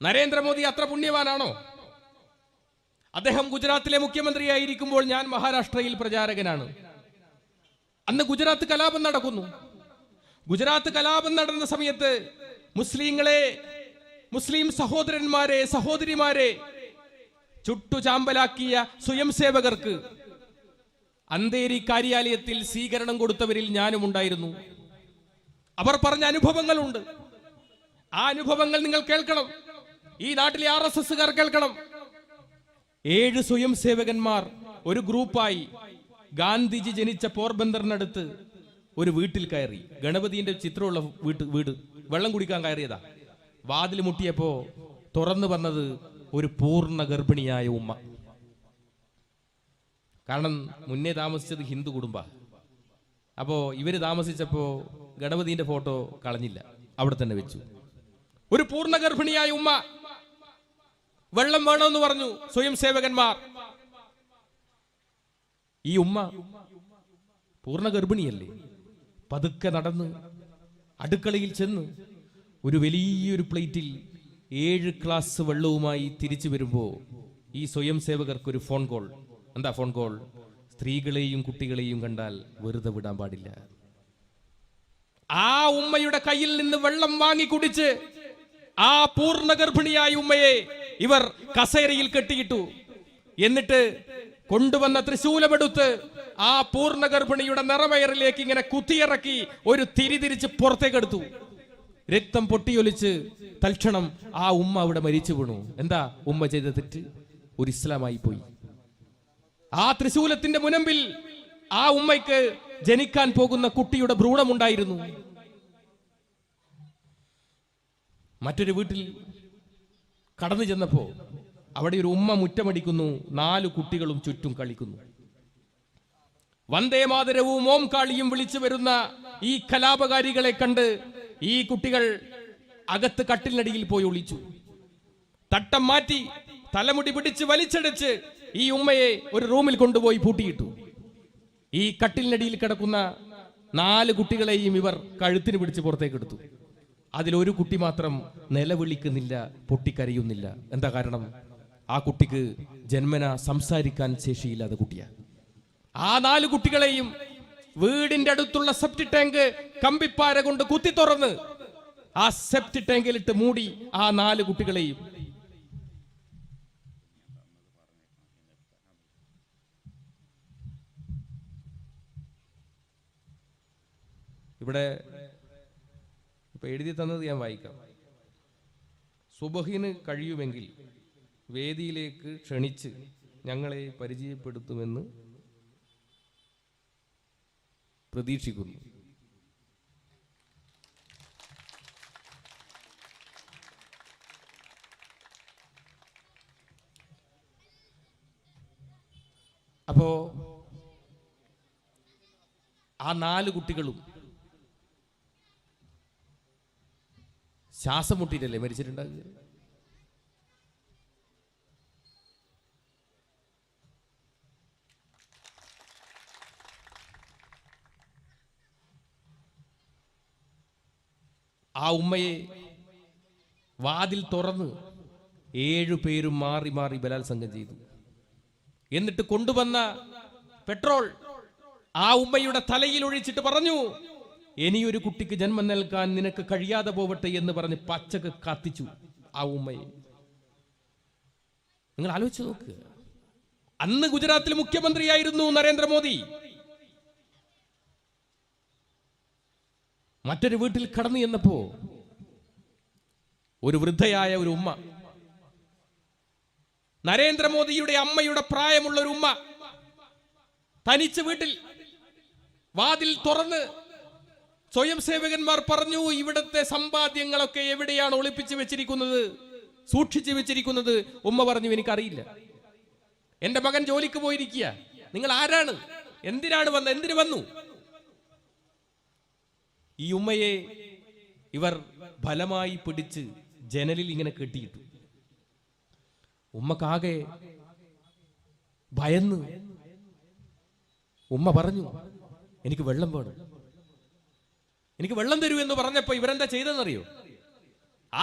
നരേന്ദ്രമോദി അത്ര പുണ്യവാനാണോ? അദ്ദേഹം ഗുജറാത്തിലെ മുഖ്യമന്ത്രിയായിരിക്കുമ്പോൾ ഞാൻ മഹാരാഷ്ട്രയിൽ പ്രചാരകനാണ്. അന്ന് ഗുജറാത്ത് കലാപം നടക്കുന്നു. ഗുജറാത്ത് കലാപം നടന്ന സമയത്ത് മുസ്ലിം സഹോദരന്മാരെ സഹോദരിമാരെ ചുട്ടുചാമ്പലാക്കിയ സ്വയം സേവകർക്ക് അന്തേരി കാര്യാലയത്തിൽ സ്വീകരണം കൊടുത്തവരിൽ ഞാനും ഉണ്ടായിരുന്നു. അവർ പറഞ്ഞ അനുഭവങ്ങളുണ്ട്. ആ അനുഭവങ്ങൾ നിങ്ങൾ കേൾക്കണം. ഈ നാട്ടിലെ RSSകാർ കേൾക്കണം. 7 സ്വയം സേവകന്മാർ ഒരു ഗ്രൂപ്പായി ഗാന്ധിജി ജനിച്ച പോർബന്ദറിനടുത്ത് ഒരു വീട്ടിൽ കയറി. ഗണപതിന്റെ ചിത്രമുള്ള വീട് വെള്ളം കുടിക്കാൻ കയറിയതാ. വാതിൽ മുട്ടിയപ്പോ തുറന്നു വന്നത് ഒരു പൂർണ്ണ ഗർഭിണിയായ ഉമ്മ. കാരണം മുന്നേ താമസിച്ചത് ഹിന്ദു കുടുംബ. അപ്പോ ഇവര് താമസിച്ചപ്പോ ഗണപതിന്റെ ഫോട്ടോ കളഞ്ഞില്ല, അവിടെ തന്നെ വെച്ചു. ഒരു പൂർണ്ണ ഗർഭിണിയായ ഉമ്മ. വെള്ളം വേണമെന്ന് പറഞ്ഞു സ്വയം സേവകന്മാർ. ഈ ഉമ്മ പൂർണ്ണ ഗർഭിണിയല്ലേ, പതുക്കെ നടന്ന് അടുക്കളയിൽ ചെന്ന് ഒരു വലിയൊരു പ്ലേറ്റിൽ 7 ഗ്ലാസ് വെള്ളവുമായി തിരിച്ചു വരുമ്പോ ഈ സ്വയം സേവകർക്ക് ഒരു ഫോൺ കോൾ. എന്താ ഫോൺ കോൾ? സ്ത്രീകളെയും കുട്ടികളെയും കണ്ടാൽ വെറുതെ വിടാൻ പാടില്ല. ആ ഉമ്മയുടെ കയ്യിൽ നിന്ന് വെള്ളം വാങ്ങി കുടിച്ച് ആ പൂർണ്ണ ഗർഭിണിയായ ഉമ്മയെ ഇവർ കസേരയിൽ കെട്ടിയിട്ടു. എന്നിട്ട് കൊണ്ടുവന്ന തൃശൂലമെടുത്ത് ആ പൂർണ്ണ ഗർഭിണിയുടെ നിറവയറിലേക്ക് ഇങ്ങനെ കുത്തിയിറക്കി ഒരു തിരിച്ച് പുറത്തേക്കെടുത്തു. രക്തം പൊട്ടിയൊലിച്ച് തൽക്ഷണം ആ ഉമ്മ അവിടെ മരിച്ചു വീണു. എന്താ ഉമ്മ ചെയ്ത തെറ്റ്? ഒരു ഇസ്ലാമായി പോയി. ആ തൃശൂലത്തിന്റെ മുനമ്പിൽ ആ ഉമ്മയ്ക്ക് ജനിക്കാൻ പോകുന്ന കുട്ടിയുടെ ഭ്രൂണമുണ്ടായിരുന്നു. മറ്റൊരു വീട്ടിൽ കടന്നു ചെന്നപ്പോ അവിടെ ഒരു ഉമ്മ മുറ്റമടിക്കുന്നു. 4 കുട്ടികളും ചുറ്റും കളിക്കുന്നു. വന്ദേ മാതരവും ഓം കാളിയും വിളിച്ചു വരുന്ന ഈ കലാപകാരികളെ കണ്ട് ഈ കുട്ടികൾ അകത്ത് കട്ടിലിനടിയിൽ പോയി ഒളിച്ചു. തട്ടം മാറ്റി തലമുടി പിടിച്ച് വലിച്ചടച്ച് ഈ ഉമ്മയെ ഒരു റൂമിൽ കൊണ്ടുപോയി പൂട്ടിയിട്ടു. ഈ കട്ടിലിനടിയിൽ കിടക്കുന്ന 4 കുട്ടികളെയും ഇവർ കഴുത്തിന് പിടിച്ച് പുറത്തേക്ക് എടുത്തു. അതിലൊരു കുട്ടി മാത്രം നിലവിളിക്കുന്നില്ല, പൊട്ടിക്കരയുന്നില്ല. എന്താ കാരണം? ആ കുട്ടിക്ക് ജന്മന സംസാരിക്കാൻ ശേഷിയില്ലാത്ത കുട്ടിയാ. ആ 4 കുട്ടികളെയും വീടിന്റെ അടുത്തുള്ള സെപ്റ്റി ടാങ്ക് കമ്പിപ്പാര കൊണ്ട് കുത്തി തുറന്ന് ആ സെപ്റ്റി ടാങ്കിലിട്ട് മൂടി ആ 4 കുട്ടികളെയും. ഇവിടെ ഇപ്പൊ എഴുതി തന്നത് ഞാൻ വായിക്കാം. സുബഹിന് കഴിയുമെങ്കിൽ വേദിയിലേക്ക് ക്ഷണിച്ച് ഞങ്ങളെ പരിചയപ്പെടുത്തുമെന്ന് പ്രതീക്ഷിക്കുന്നു. അപ്പോ ആ 4 കുട്ടികളും ശ്വാസം മുട്ടിയിട്ടല്ലേ മരിച്ചിട്ടുണ്ടാകുക? ആ ഉമ്മയെ വാതിൽ തുറന്ന് 7 പേരും മാറി മാറി ബലാത്സംഗം ചെയ്തു. എന്നിട്ട് കൊണ്ടുവന്ന പെട്രോൾ ആ ഉമ്മയുടെ തലയിൽ ഒഴിച്ചിട്ട് പറഞ്ഞു, ഇനിയൊരു കുട്ടിക്ക് ജന്മം നൽകാൻ നിനക്ക് കഴിയാതെ പോവട്ടെ എന്ന് പറഞ്ഞ് പച്ചക്ക് കത്തിച്ചു ആ ഉമ്മയെ. നിങ്ങൾ ആലോചിച്ച് നോക്ക്. അന്ന് ഗുജറാത്തിൽ മുഖ്യമന്ത്രിയായിരുന്നു നരേന്ദ്രമോദി. മറ്റൊരു വീട്ടിൽ കടന്നു ചെന്നപ്പോ ഒരു വൃദ്ധയായ ഒരു ഉമ്മ, നരേന്ദ്രമോദിയുടെ അമ്മയുടെ പ്രായമുള്ള ഒരു ഉമ്മ, തനിച്ച് വീട്ടിൽ വാതിൽ തുറന്ന് സ്വയം സേവകന്മാർ പറഞ്ഞു, ഇവിടത്തെ സമ്പാദ്യങ്ങളൊക്കെ എവിടെയാണ് ഒളിപ്പിച്ചു വെച്ചിരിക്കുന്നത്, സൂക്ഷിച്ചു വെച്ചിരിക്കുന്നത്? ഉമ്മ പറഞ്ഞു, എനിക്കറിയില്ല, എന്റെ മകൻ ജോലിക്ക് പോയിരിക്കുക. നിങ്ങൾ ആരാണ്? എന്തിനാണ് വന്നത്? എന്തിനു വന്നു? ഈ ഉമ്മയെ ഇവർ ബലമായി പിടിച്ച് ജനലിൽ ഇങ്ങനെ കെട്ടിയിട്ടു. ഉമ്മക്കാകെ ഭയന്ന് ഉമ്മ പറഞ്ഞു, എനിക്ക് വെള്ളം വേണം, എനിക്ക് വെള്ളം തരൂ എന്ന് പറഞ്ഞപ്പോ ഇവരെന്താ ചെയ്തെന്നറിയോ?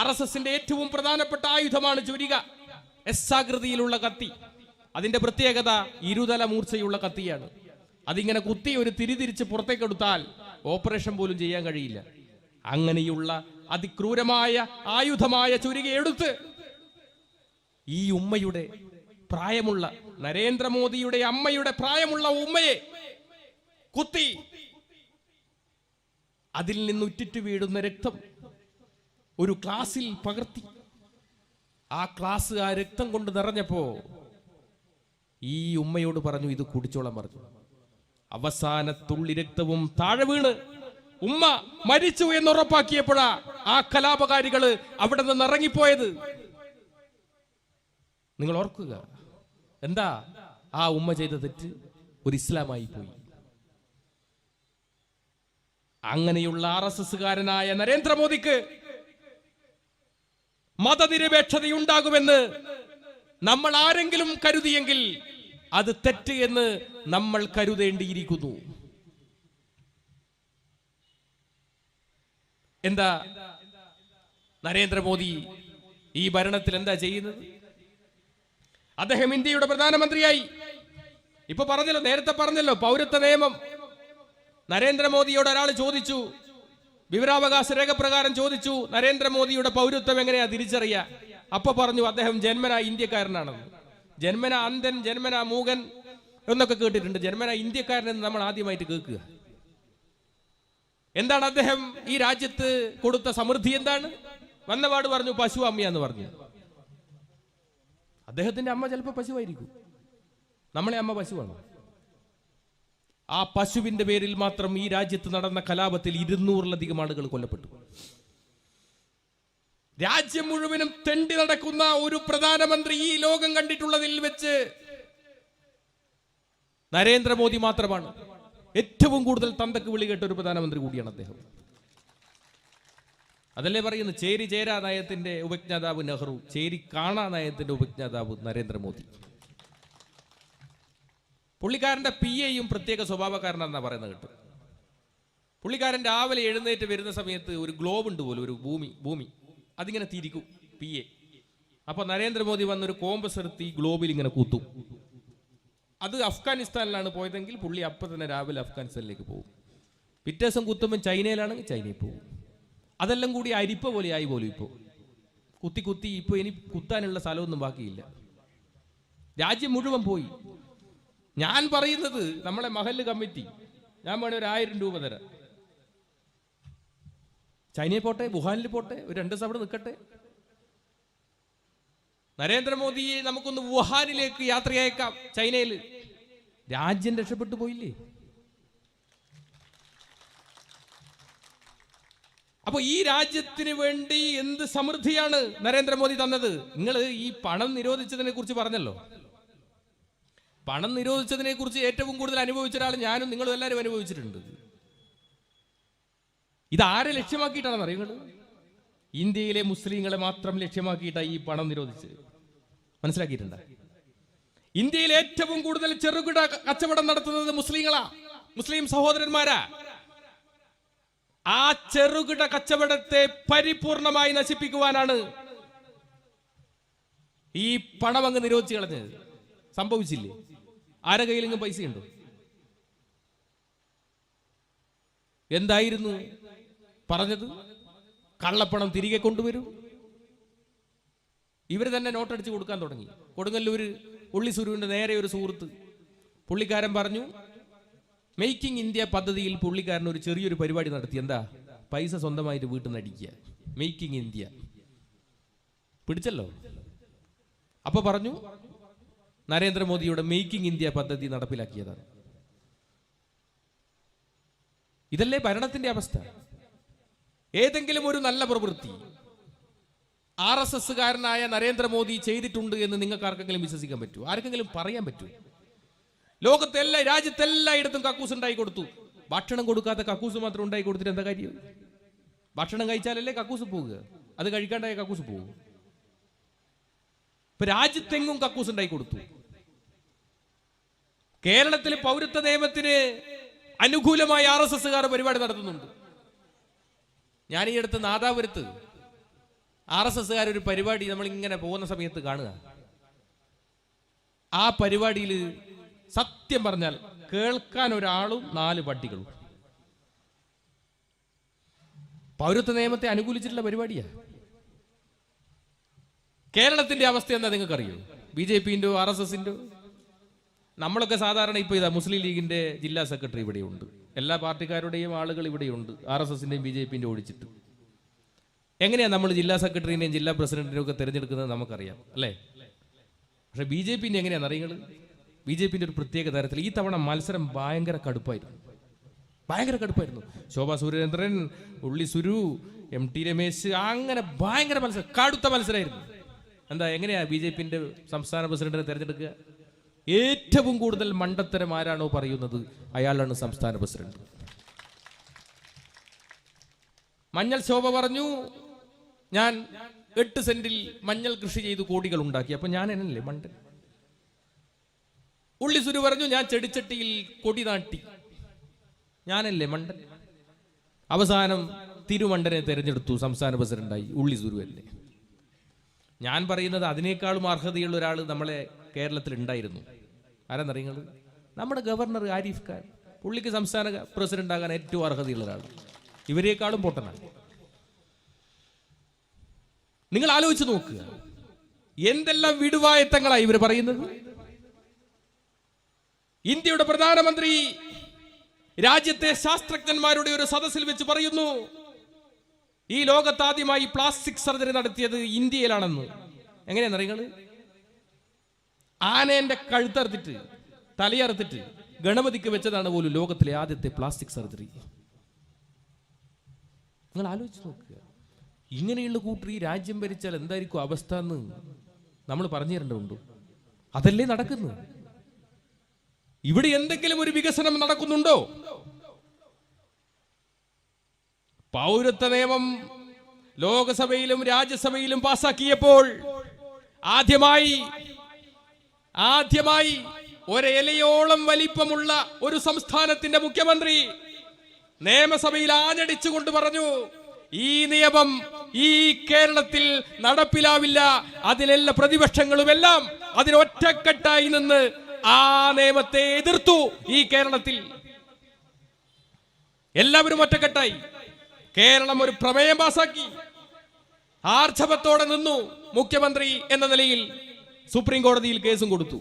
RSSന്റെ ഏറ്റവും പ്രധാനപ്പെട്ട ആയുധമാണ് ചുരിക, എസ്സാകൃതിയിലുള്ള കത്തി. അതിന്റെ പ്രത്യേകത ഇരുതല മൂർച്ചയുള്ള കത്തിയാണ്. അതിങ്ങനെ കുത്തി ഒരു തിരിതിരിച്ച് പുറത്തേക്കെടുത്താൽ ഓപ്പറേഷൻ പോലും ചെയ്യാൻ കഴിയില്ല. അങ്ങനെയുള്ള അതിക്രൂരമായ ആയുധമായ ചുരിക എടുത്ത് ഈ ഉമ്മയുടെ പ്രായമുള്ള, നരേന്ദ്രമോദിയുടെ അമ്മയുടെ പ്രായമുള്ള ഉമ്മയെ കുത്തി അതിൽ നിന്ന് ഉറ്റിറ്റ് വീഴുന്ന രക്തം ഒരു ഗ്ലാസിൽ പകർത്തി. ആ ഗ്ലാസ് ആ രക്തം കൊണ്ട് നിറഞ്ഞപ്പോ ഈ ഉമ്മയോട് പറഞ്ഞു, ഇത് കുടിച്ചോളാൻ പറഞ്ഞു. അവസാന തുള്ളി രക്തവും താഴെ വീണ് ഉമ്മ മരിച്ചു എന്നുറപ്പാക്കിയപ്പോഴാ ആ കലാപകാരികള് അവിടെ നിന്ന് ഇറങ്ങിപ്പോയത്. നിങ്ങൾ ഓർക്കുക, എന്താ ആ ഉമ്മ ചെയ്ത തെറ്റ്? ഒരു ഇസ്ലാമായി പോയി. അങ്ങനെയുള്ള RSSകാരനായ നരേന്ദ്രമോദിക്ക് മതനിരപേക്ഷതയുണ്ടാകുമെന്ന് നമ്മൾ ആരെങ്കിലും കരുതിയെങ്കിൽ അത് തെറ്റ് എന്ന് നമ്മൾ കരുതേണ്ടിയിരിക്കുന്നു. എന്താ നരേന്ദ്രമോദി ഈ ഭരണത്തിൽ എന്താ ചെയ്യുന്നത്? അദ്ദേഹം ഇന്ത്യയുടെ പ്രധാനമന്ത്രിയായി. ഇപ്പൊ പറഞ്ഞല്ലോ, നേരത്തെ പറഞ്ഞല്ലോ, പൗരത്വ നിയമം. നരേന്ദ്രമോദിയോട് ഒരാൾ ചോദിച്ചു, വിവരാവകാശ രേഖ പ്രകാരം ചോദിച്ചു, നരേന്ദ്രമോദിയുടെ പൗരത്വം എങ്ങനെയാ തിരിച്ചറിയുക? അപ്പൊ പറഞ്ഞു അദ്ദേഹം ജന്മന ഇന്ത്യക്കാരനാണെന്ന്. ജന്മന അന്ധൻ, ജന്മന മൂകൻ എന്നൊക്കെ കേട്ടിട്ടുണ്ട്. ജന്മന ഇന്ത്യക്കാരനെന്ന് നമ്മൾ ആദ്യമായിട്ട് കേൾക്കുക. എന്താണ് അദ്ദേഹം ഈ രാജ്യത്ത് കൊടുത്ത സമൃദ്ധി? എന്താണ്? വന്നപാട് പറഞ്ഞു പശു അമ്മയാന്ന് പറഞ്ഞു. അദ്ദേഹത്തിന്റെ അമ്മ ചിലപ്പോൾ പശുവായിരിക്കും, നമ്മളെ അമ്മ പശുവാണ്. ആ പശുവിന്റെ പേരിൽ മാത്രം ഈ രാജ്യത്ത് നടന്ന കലാപത്തിൽ 200-ലധികം ആളുകൾ കൊല്ലപ്പെട്ടു. രാജ്യം മുഴുവനും തെണ്ടി നടക്കുന്ന ഒരു പ്രധാനമന്ത്രി ഈ ലോകം കണ്ടിട്ടുള്ളതിൽ വെച്ച് നരേന്ദ്രമോദി മാത്രമാണ്. ഏറ്റവും കൂടുതൽ തന്തക്ക് വിളി കേട്ട ഒരു പ്രധാനമന്ത്രി കൂടിയാണ് അദ്ദേഹം. അതല്ലേ പറയുന്നത്, ചേരി ചേരാ നയത്തിന്റെ ഉപജ്ഞാതാവ് നെഹ്റു, ചേരി കാണാ നയത്തിന്റെ ഉപജ്ഞാതാവ് നരേന്ദ്രമോദി. പുള്ളിക്കാരന്റെ PAയും പ്രത്യേക സ്വഭാവക്കാരനാണെന്നാ പറയുന്നത് കേട്ടു. പുള്ളിക്കാരൻ രാവിലെ എഴുന്നേറ്റ് വരുന്ന സമയത്ത് ഒരു ഗ്ലോബ് ഉണ്ട് പോലും, ഒരു ഭൂമി അതിങ്ങനെ തിരിക്കും PA. അപ്പൊ നരേന്ദ്രമോദി വന്നൊരു കോമ്പസ് എടുത്ത് ഈ ഗ്ലോബിൽ ഇങ്ങനെ കൂത്തും. അത് അഫ്ഗാനിസ്ഥാനിലാണ് പോയതെങ്കിൽ പുള്ളി അപ്പം തന്നെ രാവിലെ അഫ്ഗാനിസ്ഥാനിലേക്ക് പോകും. പിറ്റേ ദിവസം കുത്തുമ്പോൾ ചൈനയിലാണെങ്കിൽ ചൈനയിൽ പോകും. അതെല്ലാം കൂടി അരിപ്പ പോലെ ആയി പോലും. ഇപ്പോൾ കുത്തി ഇപ്പോൾ ഇനി കുത്താനുള്ള സ്ഥലമൊന്നും ബാക്കിയില്ല. രാജ്യം മുഴുവൻ പോയി. ഞാൻ പറയുന്നത് നമ്മളെ മഹല്ല് കമ്മിറ്റി, ഞാൻ വേണേ ഒരു 1000 രൂപ തരാം. ചൈനയിൽ പോട്ടെ, വുഹാനിൽ പോട്ടെ, ഒരു 2 ദിവസം അവിടെ നിൽക്കട്ടെ. നരേന്ദ്രമോദിയെ നമുക്കൊന്ന് വുഹാനിലേക്ക് യാത്രയയക്കാം. ചൈനയിൽ രാജ്യം രക്ഷപ്പെട്ടു പോയില്ലേ? അപ്പൊ ഈ രാജ്യത്തിന് വേണ്ടി എന്ത് സമൃദ്ധിയാണ് നരേന്ദ്രമോദി തന്നത്? നിങ്ങൾ ഈ പണം നിരോധിച്ചതിനെ കുറിച്ച് പറഞ്ഞല്ലോ. പണം നിരോധിച്ചതിനെ കുറിച്ച് ഏറ്റവും കൂടുതൽ അനുഭവിച്ച ഒരാൾ ഞാനും നിങ്ങളും എല്ലാവരും അനുഭവിച്ചിട്ടുണ്ട്. ഇതാരെ ലക്ഷ്യമാക്കിയിട്ടാണെന്ന് അറിയുന്നത്? ഇന്ത്യയിലെ മുസ്ലിങ്ങളെ മാത്രം ലക്ഷ്യമാക്കിയിട്ടാണ് ഈ പണം നിരോധിച്ച്. മനസ്സിലാക്കിയിട്ടുണ്ട? ഇന്ത്യയിൽ ഏറ്റവും കൂടുതൽ ചെറുകിട കച്ചവടം നടത്തുന്നത് മുസ്ലിങ്ങളാ, മുസ്ലിം സഹോദരന്മാരാ. ആ ചെറുകിട കച്ചവടത്തെ പരിപൂർണമായി നശിപ്പിക്കുവാനാണ് ഈ പണം അങ്ങ് നിരോധിച്ച് കളഞ്ഞത്. സംഭവിച്ചില്ലേ? ആരുടെ കയ്യിലെങ്കിലും പൈസയുണ്ടോ? എന്തായിരുന്നു പറഞ്ഞത്? കള്ളപ്പണം തിരികെ കൊണ്ടുവരും. ഇവർ തന്നെ നോട്ടടിച്ച് കൊടുക്കാൻ തുടങ്ങി. കൊടുങ്ങല്ലൂര് ഉള്ളിസുരുവിന്റെ നേരെ ഒരു സുഹൃത്ത്, പുള്ളിക്കാരൻ പറഞ്ഞു, മേക്കിംഗ് ഇന്ത്യ പദ്ധതിയിൽ പുള്ളിക്കാരൻ ഒരു ചെറിയൊരു പരിപാടി നടത്തി. എന്താ? പൈസ സ്വന്തമായിട്ട് വീട്ടിൽ നിന്ന് അടിക്കുക. മേക്കിംഗ് ഇന്ത്യ പിടിച്ചല്ലോ. അപ്പൊ പറഞ്ഞു നരേന്ദ്രമോദിയുടെ മേക്കിംഗ് ഇന്ത്യ പദ്ധതി നടപ്പിലാക്കിയതാണ്. ഇതല്ലേ ഭരണത്തിന്റെ അവസ്ഥ? ഏതെങ്കിലും ഒരു നല്ല പ്രവൃത്തി RSSകാരനായ നരേന്ദ്രമോദി ചെയ്തിട്ടുണ്ട് എന്ന് നിങ്ങൾക്ക് ആർക്കെങ്കിലും വിശ്വസിക്കാൻ പറ്റുമോ? ആർക്കെങ്കിലും പറയാൻ പറ്റുമോ? ലോകത്തെല്ലാ രാജ്യത്തെല്ലായിടത്തും കക്കൂസ് ഉണ്ടായി കൊടുത്തു. ഭക്ഷണം കൊടുക്കാത്ത കക്കൂസ് മാത്രം ഉണ്ടായി കൊടുത്തിട്ട് എന്താ കാര്യം? ഭക്ഷണം കഴിച്ചാലല്ലേ കക്കൂസ് പോകുക, അത് കഴിക്കാണ്ടായ കക്കൂസ് പോകും. ഇപ്പൊ രാജ്യത്തെങ്ങും കക്കൂസ് ഉണ്ടായി കൊടുത്തു. കേരളത്തിലെ പൗരത്വ നിയമത്തിന് അനുകൂലമായി RSSകാർ പരിപാടി നടത്തുന്നുണ്ട്. ഞാൻ ഈ അടുത്ത് നാദാപുരത്ത് RSSകാർ ഒരു പരിപാടി നമ്മൾ ഇങ്ങനെ പോകുന്ന സമയത്ത് കാണുക. ആ പരിപാടിയിൽ സത്യം പറഞ്ഞാൽ കേൾക്കാൻ ഒരാളും 4 പട്ടികളും. പൗരത്വ നിയമത്തെ അനുകൂലിച്ചിട്ടുള്ള പരിപാടിയാ. കേരളത്തിന്റെ അവസ്ഥ എന്താ നിങ്ങൾക്കറിയോ? BJPന്റെ RSSന്റെ നമ്മളൊക്കെ സാധാരണ ഇപ്പൊ ഇതാ മുസ്ലിം ലീഗിന്റെ ജില്ലാ സെക്രട്ടറി ഇവിടെയുണ്ട്, എല്ലാ പാർട്ടിക്കാരുടെയും ആളുകൾ ഇവിടെയുണ്ട്, RSSന്റെയും BJPന്റെ ഓടിച്ചിട്ട്. എങ്ങനെയാ നമ്മൾ ജില്ലാ സെക്രട്ടറിനെയും ജില്ലാ പ്രസിഡന്റിനെയും ഒക്കെ തിരഞ്ഞെടുക്കുന്നത് നമുക്കറിയാം അല്ലേ? പക്ഷെ BJPന്റെ എങ്ങനെയാണെന്ന് അറിയുന്നത്? BJPന്റെ ഒരു പ്രത്യേക തരത്തിൽ ഈ തവണ മത്സരം ഭയങ്കര കടുപ്പായിരുന്നു. ശോഭാ സുരേന്ദ്രൻ, ഉള്ളി സുരു, MT രമേശ്, അങ്ങനെ ഭയങ്കര മത്സരം, കടുത്ത മത്സരമായിരുന്നു. എന്താ, എങ്ങനെയാ BJPന്റെ സംസ്ഥാന പ്രസിഡന്റിനെ തിരഞ്ഞെടുക്കുക? ഏറ്റവും കൂടുതൽ മണ്ടത്തരം ആരാണോ പറയുന്നത് അയാളാണ് സംസ്ഥാന പ്രസിഡന്റ്. മഞ്ഞൾ ശോഭ പറഞ്ഞു, ഞാൻ 8 സെന്റിൽ മഞ്ഞൾ കൃഷി ചെയ്ത് കോടികൾ ഉണ്ടാക്കി. അപ്പൊ ഞാൻ എന്നല്ലേ മണ്ടൻ? ഉള്ളി സുരു പറഞ്ഞു, ഞാൻ ചെടിച്ചട്ടിയിൽ കൊടി നാട്ടി. ഞാനല്ലേ മണ്ടൻ? അവസാനം തിരുമണ്ടനെ തെരഞ്ഞെടുത്തു, സംസ്ഥാന പ്രസിഡന്റായി ഉള്ളി സുരു അല്ലേ? ഞാൻ പറയുന്നത് അതിനേക്കാളും അർഹതയുള്ള ഒരാൾ നമ്മളെ കേരളത്തിൽ ഉണ്ടായിരുന്നു. ആരാന്നറിയുന്നത്? നമ്മുടെ ഗവർണർ ആരിഫ് ഖാൻ. പുള്ളിക്ക് സംസ്ഥാന പ്രസിഡന്റ് ആകാൻ ഏറ്റവും അർഹതയുള്ള ഒരാൾ. ഇവരെക്കാളും പൊട്ടനാണ്. നിങ്ങൾ ആലോചിച്ച് നോക്കുക, എന്തെല്ലാം വിടുവായത്തങ്ങളായി ഇവർ പറയുന്നത്. ഇന്ത്യയുടെ പ്രധാനമന്ത്രി രാജ്യത്തെ ശാസ്ത്രജ്ഞന്മാരുടെ ഒരു സദസ്സിൽ വെച്ച് പറയുന്നു, ഈ ലോകത്താദ്യമായി പ്ലാസ്റ്റിക് സർജറി നടത്തിയത് ഇന്ത്യയിലാണെന്ന്. എങ്ങനെയാണെന്നറിയുന്നത്? ആനേന്റെ കഴുത്തറുത്തിട്ട് തലയറുത്തിട്ട് ഗണപതിക്ക് വെച്ചതാണ് പോലും ലോകത്തിലെ ആദ്യത്തെ പ്ലാസ്റ്റിക് സർജറി. നിങ്ങൾ ആലോചിച്ച് നോക്കുക, ഇങ്ങനെയുള്ള കൂട്ടർ ഈ രാജ്യം ഭരിച്ചാൽ എന്തായിരിക്കും അവസ്ഥ എന്ന് നമ്മൾ പറഞ്ഞു തരേണ്ടതുണ്ടോ? അതല്ലേ നടക്കുന്നു. ഇവിടെ എന്തെങ്കിലും ഒരു വികസനം നടക്കുന്നുണ്ടോ? പൗരത്വ നിയമം ലോകസഭയിലും രാജ്യസഭയിലും പാസാക്കിയപ്പോൾ ആദ്യമായി ഒരേലയോളം വലിപ്പമുള്ള ഒരു സംസ്ഥാനത്തിന്റെ മുഖ്യമന്ത്രി നിയമസഭയിൽ ആഞ്ഞടിച്ചുകൊണ്ട് പറഞ്ഞു, ഈ നിയമം ഈ കേരളത്തിൽ നടപ്പിലാവില്ല. അതിലെല്ലാ പ്രതിപക്ഷങ്ങളുമെല്ലാം അതിനൊറ്റക്കെട്ടായി നിന്ന് ആ നിയമത്തെ എതിർത്തു. ഈ കേരളത്തിൽ എല്ലാവരും ഒറ്റക്കെട്ടായി കേരളം ഒരു പ്രമേയം പാസാക്കി. ആർജവത്തോടെ നിന്നു മുഖ്യമന്ത്രി എന്ന നിലയിൽ. സുപ്രീം കോടതിയിൽ കേസും കൊടുത്തു.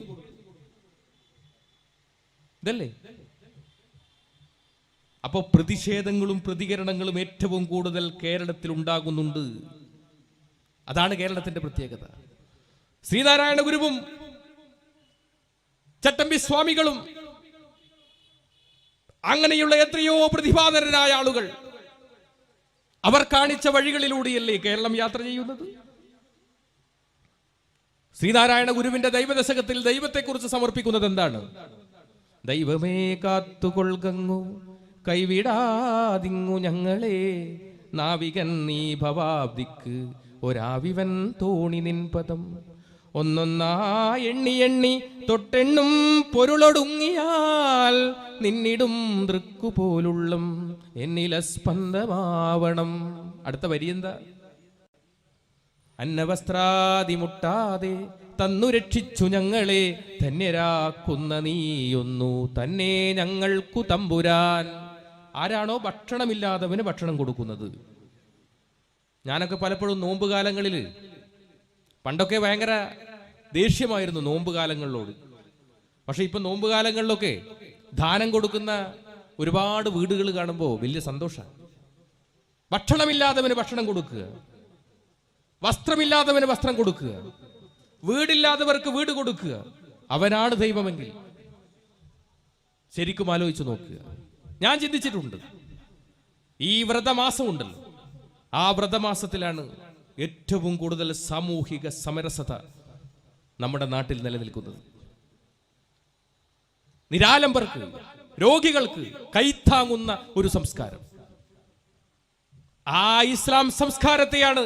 ഇതല്ലേ? അപ്പോ പ്രതിഷേധങ്ങളും പ്രതികരണങ്ങളും ഏറ്റവും കൂടുതൽ കേരളത്തിൽ ഉണ്ടാകുന്നുണ്ട്. അതാണ് കേരളത്തിന്റെ പ്രത്യേകത. ശ്രീനാരായണ ഗുരുവും ചട്ടമ്പി സ്വാമികളും അങ്ങനെയുള്ള എത്രയോ പ്രതിഭാധനരായ ആളുകൾ അവർ കാണിച്ച വഴികളിലൂടെയല്ലേ കേരളം യാത്ര ചെയ്യുന്നത്. ശ്രീനാരായണ ഗുരുവിന്റെ ദൈവദശകത്തിൽ ദൈവത്തെക്കുറിച്ച് സമർപ്പിക്കുന്നത് എന്താണ്? ദൈവമേ കാത്തുകൊൾകങ്ങു കൈവിടാതിങ്ങു ഞങ്ങളെ, നാവികൻ നീ ഭവാബ്ദിക്ക് ഒരാവിവൻ തോണി നിൻ പദം. ഒന്നൊന്നാ എണ്ണി എണ്ണി തൊട്ടെണ്ണും പൊരുളൊടുങ്ങിയാൽ നിന്നിടും ദൃക്കുപോലുള്ളം എന്നില സ്പന്ദമാവണം. അടുത്ത വരി എന്താ? അന്നവസ്ത്രാദി മുട്ടാതെ തന്നു രക്ഷിച്ചു ഞങ്ങളെ, ധന്യരാക്കുന്ന നീയൊന്നു തന്നെ ഞങ്ങൾക്കു തമ്പുരാൻ. ആരാണോ ഭക്ഷണമില്ലാത്തവന് ഭക്ഷണം കൊടുക്കുന്നത്. ഞാനൊക്കെ പലപ്പോഴും നോമ്പ് കാലങ്ങളിൽ, പണ്ടൊക്കെ ഭയങ്കര ദേഷ്യമായിരുന്നു നോമ്പ് കാലങ്ങളിലോട്. പക്ഷെ ഇപ്പൊ നോമ്പ് കാലങ്ങളിലൊക്കെ ദാനം കൊടുക്കുന്ന ഒരുപാട് വീടുകൾ കാണുമ്പോൾ വലിയ സന്തോഷമാണ്. ഭക്ഷണമില്ലാത്തവന് ഭക്ഷണം കൊടുക്കുക, വസ്ത്രമില്ലാത്തവന് വസ്ത്രം കൊടുക്കുക, വീടില്ലാത്തവർക്ക് വീട് കൊടുക്കുക. അവനാണ് ദൈവമെങ്കിൽ ശരിക്കും ആലോചിച്ചു നോക്കുക. ഞാൻ ചിന്തിച്ചിട്ടുണ്ട്, ഈ വ്രതമാസം ഉണ്ടല്ലോ, ആ വ്രതമാസത്തിലാണ് ഏറ്റവും കൂടുതൽ സാമൂഹിക സമരസത നമ്മുടെ നാട്ടിൽ നിലനിൽക്കുന്നത്. നിരാലംബർക്ക്, രോഗികൾക്ക് കൈത്താങ്ങുന്ന ഒരു സംസ്കാരം. ആ ഇസ്ലാം സംസ്കാരത്തെയാണ്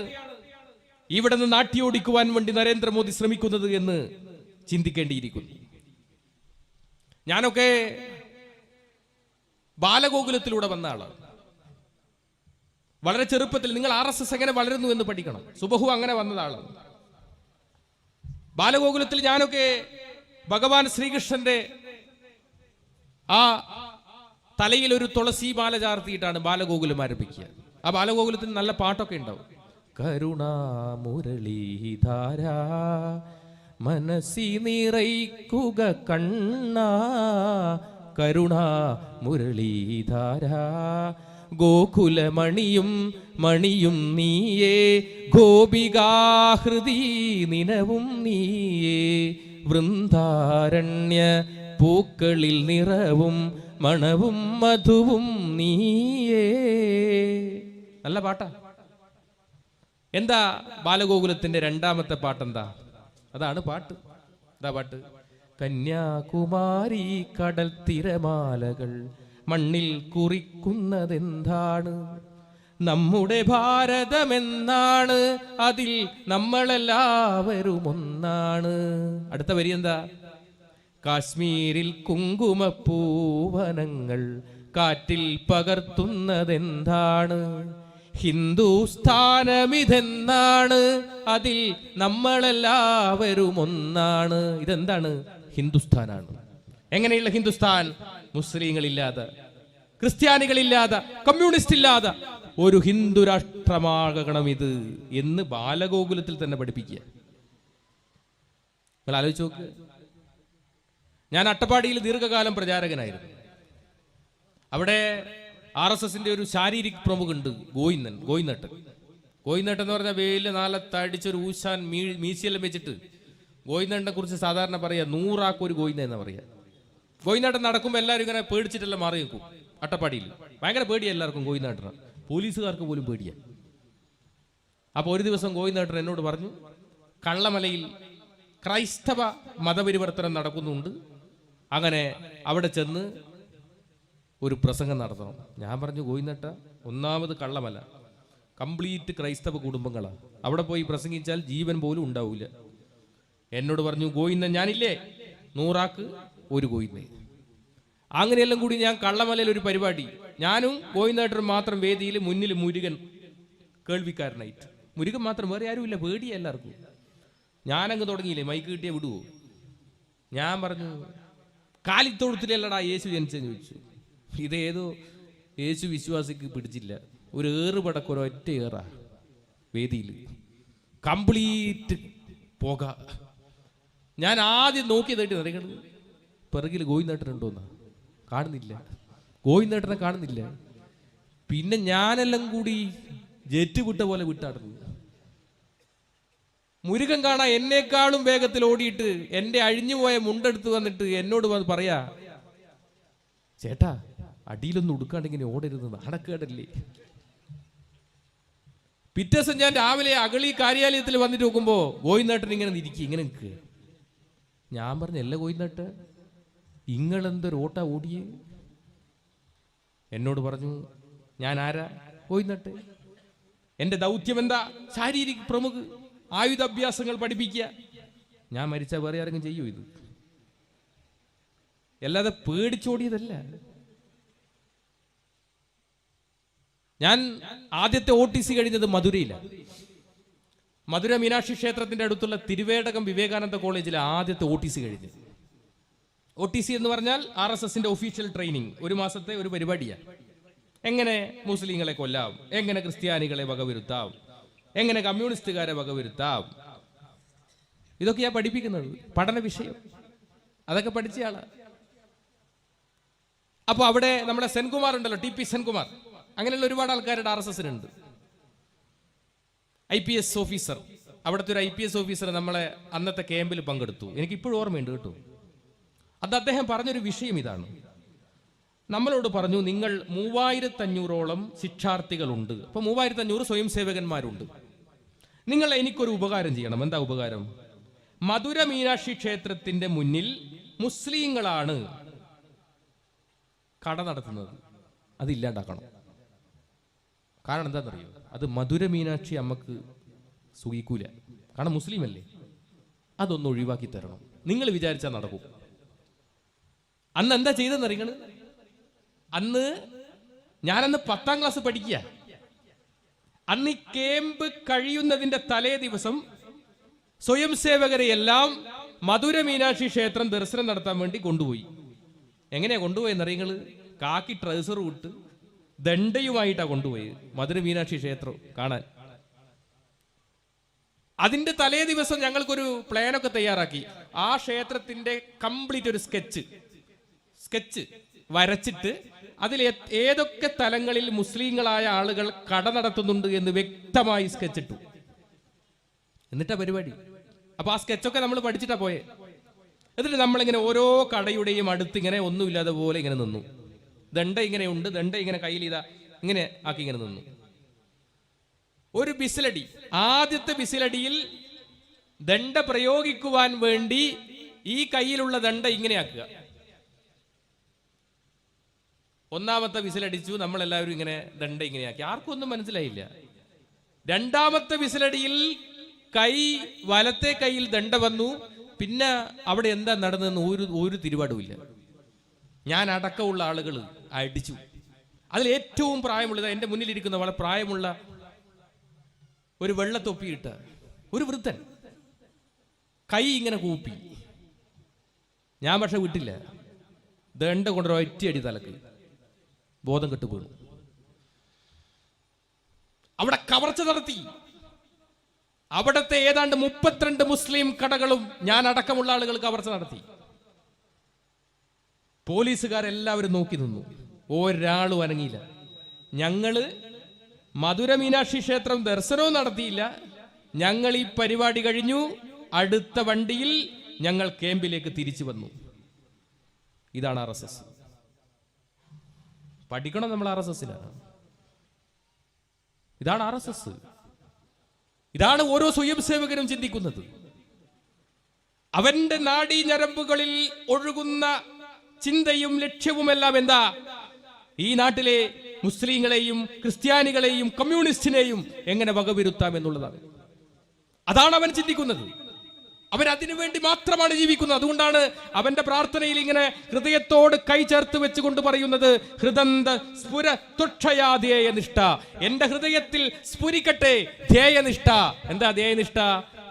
ഇവിടെ നിന്ന് നാട്ടിയോടിക്കുവാൻ വേണ്ടി നരേന്ദ്രമോദി ശ്രമിക്കുന്നത് എന്ന് ചിന്തിക്കേണ്ടിയിരിക്കുന്നു. ഞാനൊക്കെ ബാലഗോകുലത്തിലൂടെ വന്ന ആളാണ്. വളരെ ചെറുപ്പത്തിൽ നിങ്ങൾ RSS എങ്ങനെ വളരുന്നു എന്ന് പഠിക്കണം. സുബഹു അങ്ങനെ വന്നതാണ്. ബാലഗോകുലത്തിൽ ഞാനൊക്കെ ഭഗവാൻ ശ്രീകൃഷ്ണന്റെ ആ തലയിൽ ഒരു തുളസി മാല ചാർത്തിയിട്ടാണ് ബാലഗോകുലം ആരംഭിക്കുക. ആ ബാലഗോകുലത്തിന് നല്ല പാട്ടൊക്കെ ഉണ്ടാവും. കരുണാമുരളീധാര മനസ്സി നിറയ്ക്കുക കണ്ണ, കരുണാമുരളീധാര ഗോകുലമണിയും മണിയും നീയേ, ഗോപികാഹൃതി നിനവും നീയേ, വൃന്ദാരണ്യ പൂക്കളിൽ നിറവും മണവും മധുവും നീയേ. നല്ല പാട്ടാ. എന്താ ബാലഗോകുലത്തിന്റെ രണ്ടാമത്തെ പാട്ടെന്താ? അതാണ് പാട്ട്. എന്താ പാട്ട്? കന്യാകുമാരി കടൽ തിരമാലകൾ മണ്ണിൽ കുറിക്കുന്നതെന്താണ്? നമ്മുടെ ഭാരതമെന്നാണ്, അതിൽ നമ്മളെല്ലാവരും ഒന്നാണ്. അടുത്ത വരി എന്താ? കാശ്മീരിൽ കുങ്കുമപ്പൂവനങ്ങൾ കാറ്റിൽ പകർത്തുന്നതെന്താണ്? ഹിന്ദുസ്ഥാനമിതെന്നാണ്, അതിൽ നമ്മളെല്ലാവരും ഒന്നാണ്. ഇതെന്താണ്? ഹിന്ദുസ്ഥാനാണ്. എങ്ങനെയുള്ള ഹിന്ദുസ്ഥാൻ? മുസ്ലിങ്ങളില്ലാതെ, ക്രിസ്ത്യാനികളില്ലാതെ, കമ്മ്യൂണിസ്റ്റ് ഇല്ലാതെ ഒരു ഹിന്ദു രാഷ്ട്രമാകണം ഇത് എന്ന് ബാലഗോകുലത്തിൽ തന്നെ പഠിപ്പിക്കുക. നിങ്ങൾ ആലോചിച്ച് നോക്ക്. ഞാൻ അട്ടപ്പാടിയിൽ ദീർഘകാലം പ്രചാരകനായിരുന്നു. അവിടെ RSSന്റെ ഒരു ശാരീരിക പ്രമുഖുണ്ട്, ഗോയിനട്ടൻ എന്ന് പറഞ്ഞാൽ വെയില് നാലത്തടിച്ചൊരു ഊശാൻ മീശയെല്ലാം വെച്ചിട്ട് ഗോയിനട്ടനെ കുറിച്ച് സാധാരണ പറയാ 100 ആൾക്ക് ഒരു ഗോയിന എന്നാ പറയാ. ഗോയിനട്ടൻ നടക്കുമ്പോൾ എല്ലാവരും ഇങ്ങനെ പേടിച്ചിട്ടെല്ലാം മാറി നിൽക്കും. അട്ടപ്പാടിയിൽ ഭയങ്കര പേടിയാ എല്ലാവർക്കും ഗോയിനട്ടനെ, പോലീസുകാർക്ക് പോലും പേടിയാ. അപ്പൊ ഒരു ദിവസം ഗോയിനട്ടൻ എന്നോട് പറഞ്ഞു, കള്ളമലയിൽ ക്രൈസ്തവ മതപരിവർത്തനം നടക്കുന്നുണ്ട്, അങ്ങനെ അവിടെ ചെന്ന് ഒരു പ്രസംഗം നടത്തണം. ഞാൻ പറഞ്ഞു, ഗോയിനട്ട, ഒന്നാമത് കള്ളമല കംപ്ലീറ്റ് ക്രൈസ്തവ കുടുംബങ്ങളാണ്, അവിടെ പോയി പ്രസംഗിച്ചാൽ ജീവൻ പോലും ഉണ്ടാവില്ല. എന്നോട് പറഞ്ഞു, ഗോയിന്ന ഞാനില്ലേ 100 ആൾക്ക് ഒരു ഗോയിന്ന. അങ്ങനെയെല്ലാം കൂടി ഞാൻ കള്ളമലയിൽ ഒരു പരിപാടി, ഞാനും ഗോയിന്നേട്ടനും മാത്രം വേദിയിൽ, മുന്നിൽ മുരുകൻ കേൾവിക്കാരനായിട്ട്. മുരുകൻ മാത്രം, വേറെ ആരുമില്ല, പേടിയ എല്ലാവർക്കും. ഞാനങ്ങ് തുടങ്ങിയില്ലേ, മൈക്ക് കിട്ടിയേ വിടുവോ? ഞാൻ പറഞ്ഞു, കാലിത്തൊഴുത്തിലല്ലടാ യേശു ജനിച്ചെന്ന് ചോദിച്ചു. ഇതേതോ യേശു വിശ്വാസിക്ക് പിടിച്ചില്ല, ഒരു ഏറുപടക്കം ഒരൊറ്റ ഏറാ വേദിയിൽ, കംപ്ലീറ്റ് പോക. ഞാൻ ആദ്യം നോക്കിയതായിട്ട് നിറയുന്നത് പിറകിൽ ഗോയിന്നേട്ടനുണ്ടോന്നാ, കാണുന്നില്ല, ഗോയിന്നേട്ടനെ കാണുന്നില്ല. പിന്നെ ഞാനെല്ലാം കൂടി ജെറ്റ് വിട്ട പോലെ വിട്ടാടുന്നു. മുരുകൻ കാണാൻ എന്നെക്കാളും വേഗത്തിൽ ഓടിയിട്ട് എന്റെ അഴിഞ്ഞുപോയ മുണ്ടെടുത്ത് വന്നിട്ട് എന്നോട് വന്ന് പറയാ, ചേട്ടാ അടിയിലൊന്നും ഉടുക്കാണ്ടിങ്ങനെ ഓടരുത്, നാണക്കേടല്ലേ. പിറ്റേ ദിവസം ഞാൻ രാവിലെ അഗളി കാര്യാലയത്തിൽ വന്നിട്ട് നോക്കുമ്പോ ഗോയിന്നേട്ടൻ ഇങ്ങനെ ഇരിക്കുക, ഇങ്ങനെ നിൽക്കുക. ഞാൻ പറഞ്ഞു, അല്ല ഗോയിന്നേട്ട, ഇങ്ങളെന്തൊരു ഓട്ടാ ഓടിയേ? എന്നോട് പറഞ്ഞു, ഞാൻ ആരാ? ഗോയിന്നേട്ടെ. എന്റെ ദൗത്യം എന്താ? ശാരീരിക പ്രമുഖ ആയുധാഭ്യാസങ്ങൾ പഠിപ്പിക്കുക. ഞാൻ മരിച്ചാൽ വേറെ ആരെങ്കിലും ചെയ്യൂ ഇത്? അല്ലാതെ പേടിച്ചോടിയതല്ല. ഞാൻ ആദ്യത്തെ OTC കഴിഞ്ഞത് മധുരയിലാണ്. മധുര മീനാക്ഷി ക്ഷേത്രത്തിന്റെ അടുത്തുള്ള തിരുവേടകം വിവേകാനന്ദ കോളേജിലെ ആദ്യത്തെ OTC കഴിഞ്ഞു. OTC എന്ന് പറഞ്ഞാൽ RSSന്റെ ഒഫീഷ്യൽ ട്രെയിനിങ്, 1 മാസത്തെ ഒരു പരിപാടിയാണ്. എങ്ങനെ മുസ്ലിങ്ങളെ കൊല്ലാം, എങ്ങനെ ക്രിസ്ത്യാനികളെ വകവരുത്താം, എങ്ങനെ കമ്മ്യൂണിസ്റ്റുകാരെ വകവരുത്താം, ഇതൊക്കെയാ പഠിപ്പിക്കുന്നത്, പഠന വിഷയം. അതൊക്കെ പഠിച്ച ആളാ. അപ്പൊ അവിടെ നമ്മുടെ സെൻകുമാർ ഉണ്ടല്ലോ, TP സെൻകുമാർ, അങ്ങനെയുള്ള ഒരുപാട് ആൾക്കാരുടെ RSSനുണ്ട്. IPS ഓഫീസർ, അവിടുത്തെ ഒരു IPS ഓഫീസർ നമ്മളെ അന്നത്തെ ക്യാമ്പിൽ പങ്കെടുത്തു. എനിക്ക് ഇപ്പോഴും ഓർമ്മയുണ്ട് കേട്ടോ. അത് അദ്ദേഹം പറഞ്ഞൊരു വിഷയം ഇതാണ്. നമ്മളോട് പറഞ്ഞു, നിങ്ങൾ 3500ഓളം ശിക്ഷാർത്ഥികളുണ്ട്, അപ്പൊ 3500 സ്വയം സേവകന്മാരുണ്ട്. നിങ്ങൾ എനിക്കൊരു ഉപകാരം ചെയ്യണം. എന്താ ഉപകാരം? മധുര മീനാക്ഷി ക്ഷേത്രത്തിന്റെ മുന്നിൽ മുസ്ലിങ്ങളാണ് കട നടത്തുന്നത്, അതില്ലാണ്ടാക്കണം. കാരണം എന്താണെന്നറിയോ? അത് മധുര മീനാക്ഷി അമ്മക്ക് സുഖിക്കൂല, കാരണം മുസ്ലിം അല്ലേ. അതൊന്ന് ഒഴിവാക്കി തരണം. നിങ്ങൾ വിചാരിച്ചാൽ നടക്കും. അന്ന് എന്താ ചെയ്തെന്നറിയണ്? ഞാനന്ന് 10ാം ക്ലാസ് പഠിക്കുക. അന്ന് ഈ ക്യാമ്പ് കഴിയുന്നതിന്റെ തലേ ദിവസം സ്വയം സേവകരെയെല്ലാം മധുര മീനാക്ഷി ക്ഷേത്രം ദർശനം നടത്താൻ വേണ്ടി കൊണ്ടുപോയി. എങ്ങനെയാ കൊണ്ടുപോയെന്നറിയങ്ങൾ? കാക്കി ട്രൗസർ വിട്ട് ദണ്ഡയുമായിട്ടാണ് കൊണ്ടുപോയത് മധുര മീനാക്ഷി ക്ഷേത്രം കാണാൻ. അതിന്റെ തലേ ദിവസം ഞങ്ങൾക്കൊരു പ്ലാനൊക്കെ തയ്യാറാക്കി. ആ ക്ഷേത്രത്തിന്റെ കംപ്ലീറ്റ് ഒരു സ്കെച്ച് വരച്ചിട്ട് അതിൽ ഏതൊക്കെ തലങ്ങളിൽ മുസ്ലിങ്ങളായ ആളുകൾ കട നടത്തുന്നുണ്ട് എന്ന് വ്യക്തമായി സ്കെച്ചിട്ടു. എന്നിട്ടാ പരിപാടി. അപ്പൊ ആ സ്കെച്ചൊക്കെ നമ്മൾ പഠിച്ചിട്ടാ പോയെ. എന്നിട്ട് നമ്മളിങ്ങനെ ഓരോ കടയുടെയും അടുത്ത് ഇങ്ങനെ ഒന്നുമില്ലാതെ പോലെ ഇങ്ങനെ നിന്നു. ദണ്ഡ ഇങ്ങനെ ഉണ്ട്, ദണ്ഡ ഇങ്ങനെ കയ്യിൽ ഇതാ ഇങ്ങനെ ആക്കി ഇങ്ങനെ നിന്നു. ഒരു ബിസിലടി, ആദ്യത്തെ ബിസിലടിയിൽ ദണ്ഡ പ്രയോഗിക്കുവാൻ വേണ്ടി ഈ കയ്യിലുള്ള ദണ്ഡ ഇങ്ങനെ ആക്കുക. ഒന്നാമത്തെ വിസിലടിച്ചു, നമ്മളെല്ലാവരും ഇങ്ങനെ ദണ്ഡ ഇങ്ങനെയാക്കി. ആർക്കും ഒന്നും മനസ്സിലായില്ല. രണ്ടാമത്തെ വിസിലടിയിൽ വലത്തെ കൈയിൽ ദണ്ഡ വന്നു. പിന്നെ അവിടെ എന്താ നടന്നതെന്ന് ഒരു തിരുപാടുമില്ല. ഞാൻ അടക്കമുള്ള ആളുകൾ അടിച്ചു. അതിൽ ഏറ്റവും പ്രായമുള്ളത് എൻ്റെ മുന്നിലിരിക്കുന്ന വളരെ പ്രായമുള്ള ഒരു വെള്ളത്തൊപ്പിയിട്ട ഒരു വൃദ്ധൻ കൈ ഇങ്ങനെ കൂപ്പി. ഞാൻ പക്ഷെ വിട്ടില്ല. ദണ്ഡ കൊണ്ടൊരു ഒറ്റയടി തലക്ക് ബോധം കെട്ടു വീണു. അവിടെ കവർച്ച നടത്തി. അവിടത്തെ ഏതാണ്ട് 32 മുസ്ലിം കടകളും ഞാൻ അടക്കമുള്ള ആളുകൾ കവർച്ച നടത്തി. പോലീസുകാരെല്ലാവരും നോക്കി നിന്നു. ഒരാളും അനങ്ങിയില്ല. ഞങ്ങള് മധുര മീനാക്ഷി ക്ഷേത്രം ദർശനവും നടത്തിയില്ല. ഞങ്ങൾ ഈ പരിപാടി കഴിഞ്ഞു. അടുത്ത വണ്ടിയിൽ ഞങ്ങൾ ക്യാമ്പിലേക്ക് തിരിച്ചു വന്നു. ഇതാണ് RSS. പഠിക്കണം നമ്മൾ RSSലാണ്. ഇതാണ് RSS. ഇതാണ് ഓരോ സ്വയം സേവകരും ചിന്തിക്കുന്നത്. അവന്റെ നാഡീ ഞരമ്പുകളിൽ ഒഴുകുന്ന ചിന്തയും ലക്ഷ്യവുമെല്ലാം എന്താ? ഈ നാട്ടിലെ മുസ്ലിങ്ങളെയും ക്രിസ്ത്യാനികളെയും കമ്മ്യൂണിസ്റ്റിനെയും എങ്ങനെ വകവരുത്താം എന്നുള്ളതാണ്. അതാണ് അവൻ ചിന്തിക്കുന്നത്. അവൻ അതിനു വേണ്ടി മാത്രമാണ് ജീവിക്കുന്നത്. അതുകൊണ്ടാണ് അവന്റെ പ്രാർത്ഥനയിൽ ഇങ്ങനെ ഹൃദയത്തോട് കൈ ചേർത്ത് വെച്ചുകൊണ്ട് പറയുന്നത്, ഹൃദന്ത സ്ഫുര തുക്ഷയാധ്യേയ നിഷ്ഠ. എന്റെ ഹൃദയത്തിൽ സ്ഫുരിക്കട്ടെ ധ്യേയനിഷ്ഠ. എന്താ ധ്യേയനിഷ്ഠ?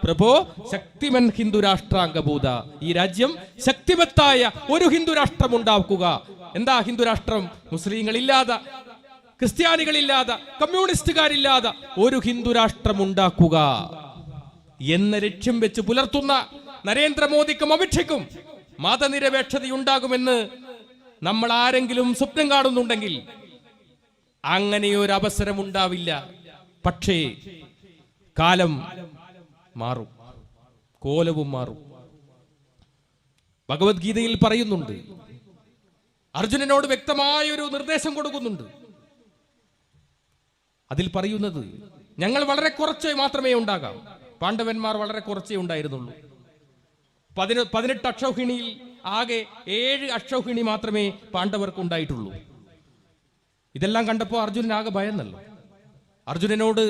പ്രഭോ ശക്തിമൻ ഹിന്ദു രാഷ്ട്രാംഗഭൂത. ഈ രാജ്യം ശക്തിമത്തായ ഒരു ഹിന്ദു രാഷ്ട്രം ഉണ്ടാക്കുക. എന്താ ഹിന്ദു രാഷ്ട്രം? മുസ്ലിങ്ങളില്ലാതെ, ക്രിസ്ത്യാനികളില്ലാതെ, കമ്മ്യൂണിസ്റ്റുകാരില്ലാതെ ഒരു ഹിന്ദു രാഷ്ട്രം ഉണ്ടാക്കുക എന്ന ലക്ഷ്യം വെച്ച് പുലർത്തുന്ന നരേന്ദ്രമോദിക്കും അമിത്ഷയ്ക്കും മതനിരപേക്ഷതയുണ്ടാകുമെന്ന് നമ്മൾ ആരെങ്കിലും സ്വപ്നം കാണുന്നുണ്ടെങ്കിൽ അങ്ങനെയൊരു അവസരം ഉണ്ടാവില്ല. പക്ഷേ കാലം മാറും, കോലവും മാറും. ഭഗവത്ഗീതയിൽ പറയുന്നുണ്ട്, അർജുനനോട് വ്യക്തമായൊരു നിർദ്ദേശം കൊടുക്കുന്നുണ്ട്. അതിൽ പറയുന്നത്, ഞങ്ങൾ വളരെ കുറച്ച് മാത്രമേ ഉണ്ടാകാം. പാണ്ഡവന്മാർ വളരെ കുറച്ചേ ഉണ്ടായിരുന്നുള്ളൂ. 18 അക്ഷൗഹിണിയിൽ ആകെ 7 അക്ഷൗഹിണി മാത്രമേ പാണ്ഡവർക്ക് ഉണ്ടായിട്ടുള്ളൂ. ഇതെല്ലാം കണ്ടപ്പോൾ അർജുനനാകെ ഭയന്നല്ലോ. അർജുനനോട്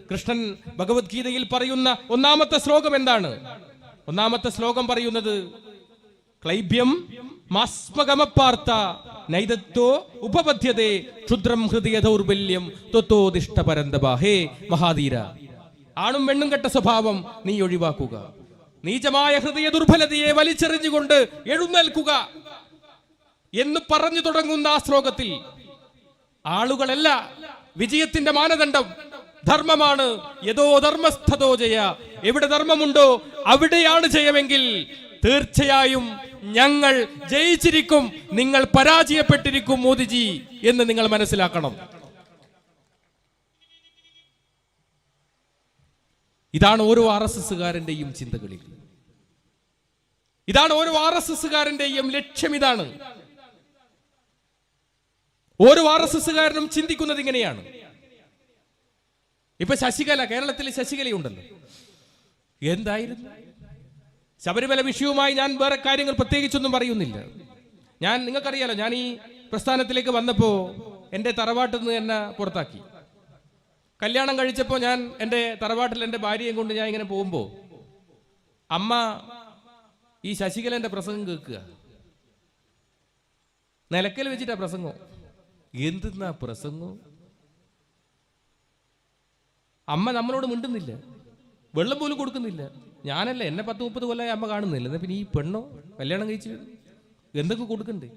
കൃഷ്ണൻ ഭഗവത്ഗീതയിൽ പറയുന്ന ഒന്നാമത്തെ ശ്ലോകം എന്താണ്? ഒന്നാമത്തെ ശ്ലോകം പറയുന്നത്, ക്ലൈബ്യം മാസ്മഗമപ്പാർത്ത നൈദത്തോ ഉപപദ്ധ്യതേ ക്ഷുദ്രം ഹൃദയ ദൗർബല്യം ത്വത്തോദിഷ്ട പരന്തപ. ഹേ മഹാധീര, ആണും പെണ്ണും കെട്ട സ്വഭാവം നീ ഒഴിവാക്കുക. നീചമായ ഹൃദയ ദുർബലതയെ വലിച്ചെറിഞ്ഞുകൊണ്ട് എഴുന്നേൽക്കുക എന്ന് പറഞ്ഞു തുടങ്ങുന്ന ആ ശ്ലോകത്തിൽ ആളുകളല്ല വിജയത്തിന്റെ മാനദണ്ഡം, ധർമ്മമാണ്. യഥോ ധർമ്മസ്ഥതോ ജയ. എവിടെ ധർമ്മമുണ്ടോ അവിടെയാണ് ജയമെങ്കിൽ തീർച്ചയായും ഞങ്ങൾ ജയിച്ചിരിക്കും, നിങ്ങൾ പരാജയപ്പെട്ടിരിക്കും മോദിജി എന്ന് നിങ്ങൾ മനസ്സിലാക്കണം. ഇതാണ് ഓരോ RSSകാരന്റെയും ചിന്തകളിൽ. ഇതാണ് ഓരോ RSSകാരന്റെയും ലക്ഷ്യം. ഇതാണ് ഓരോ RSSകാരനും ചിന്തിക്കുന്നത് ഇങ്ങനെയാണ്. ഇപ്പൊ ശശികല, കേരളത്തിൽ ശശികലയുണ്ടല്ലോ. എന്തായിരുന്നു ശബരിമല വിഷയവുമായി ഞാൻ വേറെ കാര്യങ്ങൾ പ്രത്യേകിച്ചൊന്നും പറയുന്നില്ല. നിങ്ങൾക്കറിയാലോ, ഞാൻ ഈ പ്രസ്ഥാനത്തിലേക്ക് വന്നപ്പോ എന്റെ തറവാട്ടിൽ നിന്ന് എന്നെ പുറത്താക്കി. കല്യാണം കഴിച്ചപ്പോൾ ഞാൻ എൻ്റെ തറവാട്ടിൽ എൻ്റെ ഭാര്യയും കൊണ്ട് ഞാൻ ഇങ്ങനെ പോകുമ്പോൾ അമ്മ ഈ ശശികലന്റെ പ്രസംഗം കേൾക്കുക. നിലക്കൽ വെച്ചിട്ടാ പ്രസംഗം. എന്തെന്നാ പ്രസംഗം? അമ്മ നമ്മളോട് മിണ്ടുന്നില്ല, വെള്ളം പോലും കൊടുക്കുന്നില്ല. ഞാനല്ല, എന്നെ 10-30 കൊല്ലമായി അമ്മ കാണുന്നില്ല. എന്നാ പിന്നെ ഈ പെണ്ണോ കല്യാണം കഴിച്ച് എന്തൊക്കെ കൊടുക്കണ്ടേ?